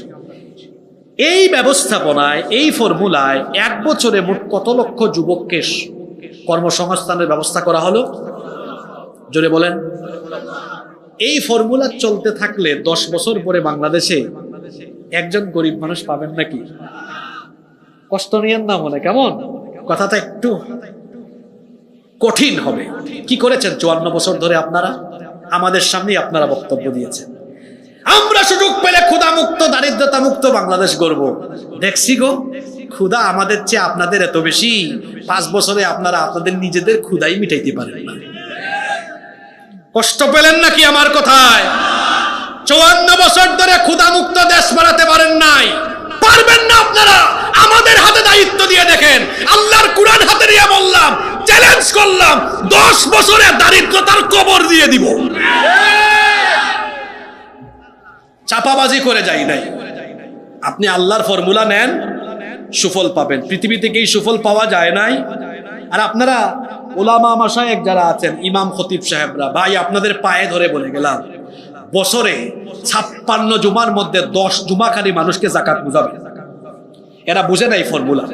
এই ব্যবস্থাপনায়, এই ফর্মুলায় 1 বছরে মোট কত লক্ষ যুবককে কর্মসংস্থানের ব্যবস্থা করা হলো? জোরে বলেন। এই ফর্মুলা চলতে থাকলে 10 বছর পরে বাংলাদেশে একজন গরিব মানুষ পাবেন নাকি? কষ্ট নিয়েন না মনে, কেমন কথাটা একটু কঠিন হবে। কি করেছেন 54 বছর ধরে আপনারা? আমাদের সামনেই আপনারা বক্তব্য দিয়েছেন। আমরা সুযোগ পেলে ক্ষুধা মুক্ত, দারিদ্রতা মুক্ত বাংলাদেশ গড়ব। দেখছি গো, ক্ষুধা আমাদের চেয়ে আপনাদের এত বেশি, 5 বছরে আপনারা আপনাদের নিজেদের ক্ষুধাই মিটাইতে পারেন না। কষ্ট পেলেন নাকি আমার কথায়? 54 বছর ধরে ক্ষুধা মুক্ত দেশ বানাতে পারেন নাই, পারবেন না আপনারা। আমাদের হাতে দায়িত্ব দিয়ে দেখেন, আল্লাহর কুরআন হাতে নিয়ে বললাম, চ্যালেঞ্জ করলাম, 10 বছরে দারিদ্রতার কবর দিয়ে দিব। চাপাবাজি করে যাই নাই। আপনি আল্লাহর ফর্মুলা নেন, সুফল পাবেন। পৃথিবী থেকেই সুফল পাওয়া যায় নাই। আর আপনারা ওলামা মাশায়েখ যারা আছেন, ইমাম খতিব সাহেবরা, ভাই আপনাদের পায়ে ধরে বলে গেলাম, বছরে 56 জুমার মধ্যে 10 জুমা খালি মানুষকে যাকাত বুঝাবে। এরা বুঝে নাই ফর্মুলা।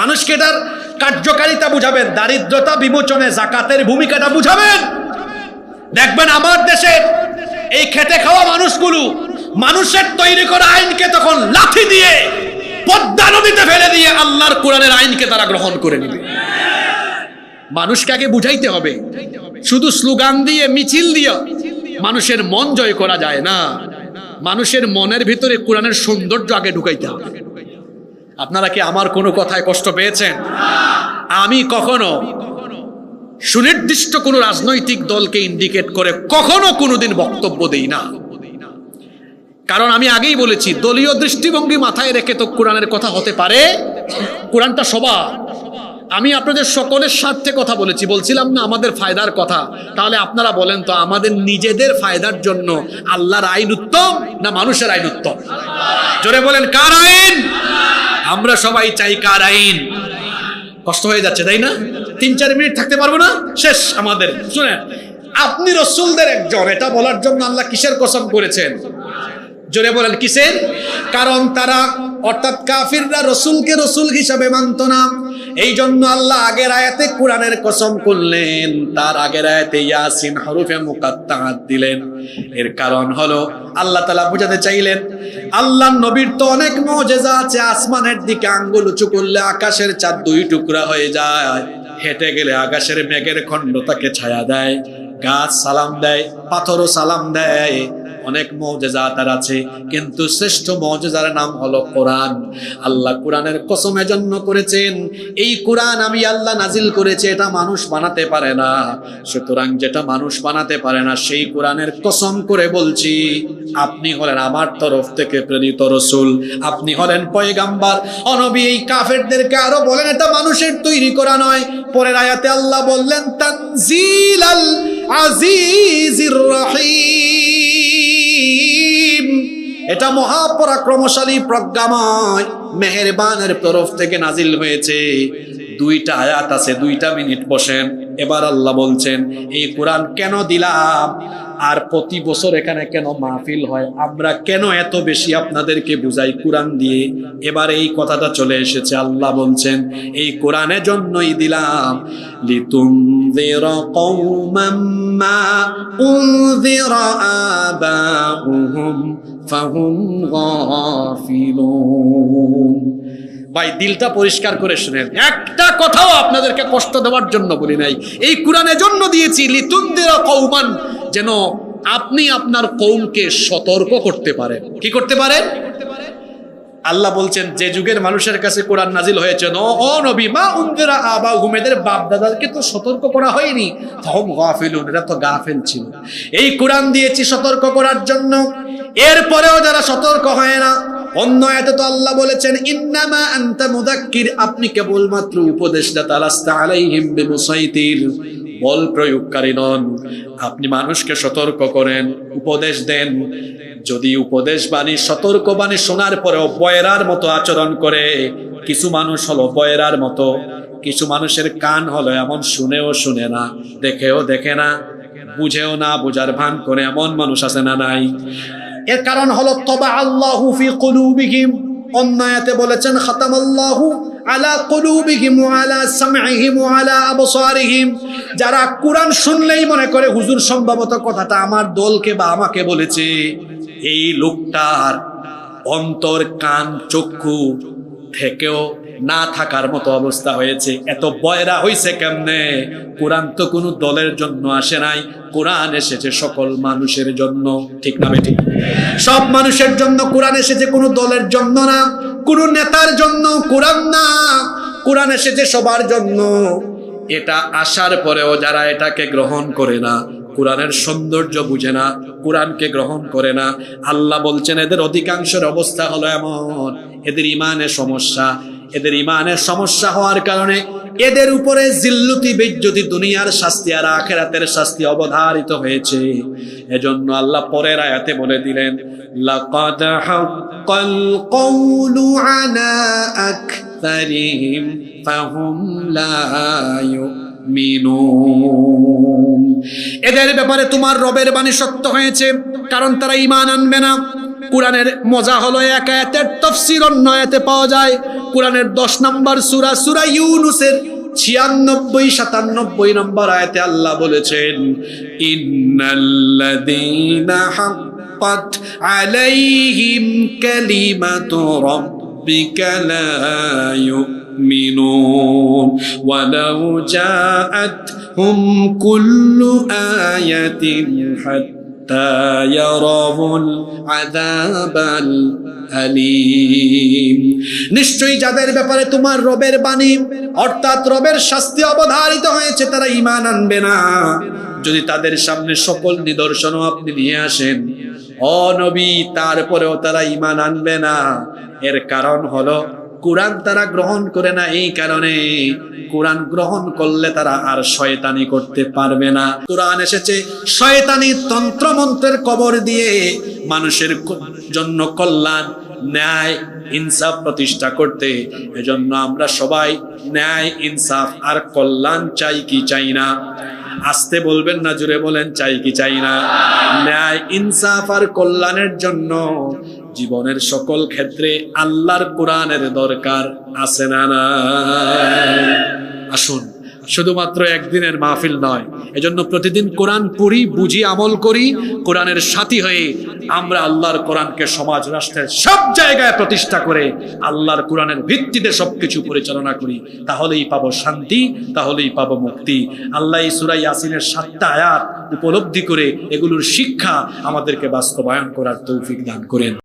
মানুষকে এটার কার্যকারিতা বুঝাবেন, দারিদ্রতা বিমোচনে যাকাতের ভূমিকাটা বুঝাবেন। দেখবেন আমার দেশে এই খেটে খাওয়া মানুষগুলো মানুষের তৈরি করা আইনকে তখন লাঠি দিয়ে পদ্মা নদীতে ফেলে দিয়ে আল্লাহর কোরআনের আইনকে তারা গ্রহণ করে নেবে। মানুষকে আগে বুঝাইতে হবে। শুধু স্লোগান দিয়ে, মিছিল দিয়ে মানুষের মন জয় করা যায় না। মানুষের মনের ভিতরে কোরআনের সৌন্দর্য আগে ঢুকাইতে হবে। আপনারা কি আমার কোনো কথায় কষ্ট পেয়েছেন? আমি কখনো সুনির্দিষ্ট কোনো রাজনৈতিক দলকে ইন্ডিকেট করে কখনো কোনোদিন বক্তব্য দেই না। কারণ আমি আগেই বলেছি, দলীয় দৃষ্টিভঙ্গি মাথায় রেখে তো কোরআনের কথা হতে পারে। কোরআনটা সবার। আমি আপনাদের সকলের স্বার্থে কথা বলেছি, বলছিলাম না আমাদের ফায়দার কথা। তাহলে আপনারা বলেন তো, আমাদের নিজেদের ফায়দার জন্য আল্লাহর আইন উত্তম না মানুষের আইন উত্তম? জোরে বলেন, কার আইন? আমরা সবাই চাই কার আইন? কষ্ট হয়ে যাচ্ছে তাই না? 3-4 মিনিট থাকতে পারবো না, শেষ আমাদের। শুনেন, আপনি রসুলদের একজন, এটা বলার জন্য আল্লাহ কিসের কসম করেছেন? জোরে বলেন, কিসের? কারণ তারা, অর্থাৎ কাফিররা রসুলকে রসুল হিসাবে মানত না। এই জন্য আল্লাহ আগের আয়াতে কোরআনের কসম করলেন, তার আগের আয়াতে ইয়াসিন হরফে মুকাত্তাআত দিলেন। এর কারণ হলো আল্লাহ তাআলা বোঝাতে চাইলেন, আল্লাহর নবীর তো অনেক মুজিজা আছে। আসমানের দিকে আঙ্গুল উঁচু করলে আকাশের চাঁদ 2 টুকরা হয়ে যায়, হেঁটে গেলে আকাশের মেঘের খণ্ড তাকে ছায়া দেয়, গাছ সালাম দেয়, পাথরও সালাম দেয়। অনেক মুজিজা তার আছে, কিন্তু শ্রেষ্ঠ মুজিজার নাম হলো কোরআন। আল্লাহ কোরআনের কসম এজন্য করেছেন, এই কোরআন আমি আল্লাহ নাজিল করেছি, এটা মানুষ বানাতে পারে না। সুতরাং যেটা মানুষ বানাতে পারে না, সেই কোরআনের কসম করে বলছি, আপনি হলেন আমার তরফ থেকে প্রেরিত রাসূল, আপনি হলেন পয়গাম্বার। নবী এই কাফেরদেরকে আরো বলেন, এটা মানুষের তৈরি করা নয়। পরের আয়াতে আল্লাহ বললেন, তানজিলাল আজিজির রহিম, এটা মহাপরাক্রমশালী, প্রজ্ঞাময়, মেহেরবানের তরফ থেকে নাজিল হয়েছে। 2টা আয়াত আছে, 2টা মিনিট বসেন। এবার আল্লাহ বলছেন, এই কোরআন কেন দিলাম? আর প্রতি বছর এখানে কেন মাহফিল হয়, আমরা কেন এত বেশি আপনাদেরকে বুঝাই কোরআন দিয়ে? এবার এই কথাটা চলে এসেছে। আল্লাহ বলছেন এই কোরআনের জন্যই দিলাম, লিতুনযিরা কওমান মা উনযিরা আবাউহুম ফাহুম গাফিলুন। ভাই দিলটা পরিষ্কার করে শুনেন, একটা কথাও আপনাদেরকে কষ্ট দেওয়ার জন্য বলি নাই। এই কোরআনের জন্য দিয়েছি লিতুনযিরা কওমান, যেন আপনি আপনার কওমকে সতর্ক করতে পারেন। কি করতে পারেন? আল্লাহ বলছেন যে যুগের মানুষের কাছে কোরআন নাজিল হয়েছে, ও নবী, মা উনযিরা আবাউহুম, এদের বাপ দাদাকে তো সতর্ক করা হয়নি, ফাহুম গাফিলুন, এরা তো গাফেল ছিল। এই কোরআন দিয়েছি সতর্ক করার জন্য, এরপরেও যারা সতর্ক হয় না। অন্য আয়াতে তো আল্লাহ বলেছেন ইন্নামা আনতা মুযাক্কির, আপনি কেবলমাত্র উপদেশদাতা, লাস্তা আলাইহিম বিমুসাইতির, বল প্রয়োগকারী নন। আপনি মানুষকে সতর্ক করেন, উপদেশ দেন। যদি উপদেশ বাণী, সতর্ক বাণী শোনার পরেও বয়রার মতো আচরণ করে, কিছু মানুষ হলো বয়রার মতো, কিছু মানুষের কান হলো এমন, শুনেও শুনে না, দেখেও দেখে না, বুঝেও না বুঝার ভান করে, এমন মানুষ আছে না নাই? এর কারণ হলো তবা আল্লাহু ফি কুলুবিহিম, অন্য আয়াতে বলেছেন খাতামাল্লাহু আলা কুলুবিহিম ওয়া আলা সামঈহিম ওয়া আলা আবসারিহিম। যারা কোরআন শুনলেই মনে করে হুজুর সম্ভবত কথাটা আমার দলকে বা আমাকে বলেছে, এই লোকটার অন্তর, কান, চক্ষু থেকেও না থাকার মতো অবস্থা হয়েছে। এত বয়রা হইছে কেমনে? কোরআন তো কোনো দলের জন্য আসে নাই, কোরআন এসেছে সকল মানুষের জন্য। ঠিক না বেঠিক? সব মানুষের জন্য কোরআন এসেছে, কোনো দলের জন্য না, কোনো নেতার জন্য কোরআন না, কোরআন এসেছে সবার জন্য। এটা আসার পরেও যারা এটাকে গ্রহণ করে না, কোরআনের সৌন্দর্য বুঝে না, কোরআনকে গ্রহণ করে না, আল্লাহ বলছেন এদের অধিকাংশের অবস্থা হলো এমন, এদের ইমানের সমস্যা। এদের ইমানের সমস্যা হওয়ার কারণে এদের উপরে জিল্লতি বেজ্জতি, দুনিয়ার শাস্তি আর আখিরাতের শাস্তি অবধারিত হয়েছে। এজন্য আল্লাহ পরের আয়াতে বলে দিলেন, লাকাদ হাক্কাল কওলু আলা আকসারিহিম ফাহুম লা ইউমিনুন। এদের ব্যাপারে তোমার রবের বাণী সত্য হয়েছে, কারণ তারা ঈমান আনবে না। কোরআনের মজা হলো এক আয়াতের তাফসীর অন্য আয়াতে পাওয়া যায়। কোরআনের 10 নম্বর সূরা, সূরা ইউনূসের 96-97 নম্বর আয়াতে আল্লাহ বলেছেন, ইন্নাল্লাযীনা হাক্কাত আলাইহিম কালিমাতু রাব্বিকা লা يؤمنون ولو جاءتهم كل آية حتى يروا العذاب الأليم। নিশ্চয়ই যাদের ব্যাপারে তোমার রবের বাণী অর্থাৎ রবের শাস্তি অবধারিত হয়েছে, তারা ঈমান আনবে না। যদি তাদের সামনে সকল নিদর্শনও আপনি নিয়ে আসেন, ও নবী, তারপরেও তারা ঈমান আনবে না। এর কারণ হলো কোরআন তারা গ্রহণ করে না। এই কারণে কোরআন গ্রহণ করলে তারা আর শয়তানি করতে পারবে না। কোরআন এসেছে শয়তানি তন্ত্র মন্ত্রের কবর দিয়ে মানুষের জন্য কল্যাণ, ন্যায়, ইনসাফ প্রতিষ্ঠা করতে। এজন্য আমরা সবাই ন্যায়, ইনসাফ আর কল্যাণ চাই কি চাই না? আস্তে বলবেন না, জোরে বলেন, চাই কি চাই না? ন্যায়, ইনসাফ আর কল্যাণের জন্য জীবনের সকল ক্ষেত্রে আল্লাহর কোরআনের দরকার আছে না না? আসুন, শুধুমাত্র একদিনের মাহফিল নয়, এজন্য প্রতিদিন কোরআন পড়ি, বুঝি, আমল করি। কোরআনের সাথী হয়ে আমরা আল্লাহর কোরআনকে সমাজ রাষ্ট্রের সব জায়গায় প্রতিষ্ঠা করে আল্লাহর কোরআনের ভিত্তিতে সবকিছু পরিচালনা করি। তাহলেই পাবো শান্তি, তাহলেই পাবো মুক্তি। আল্লাহ এই সূরা ইয়াসিনের 7টা আয়াত উপলব্ধি করে এগুলোর শিক্ষা আমাদেরকে বাস্তবায়ন করার তৌফিক দান করেন।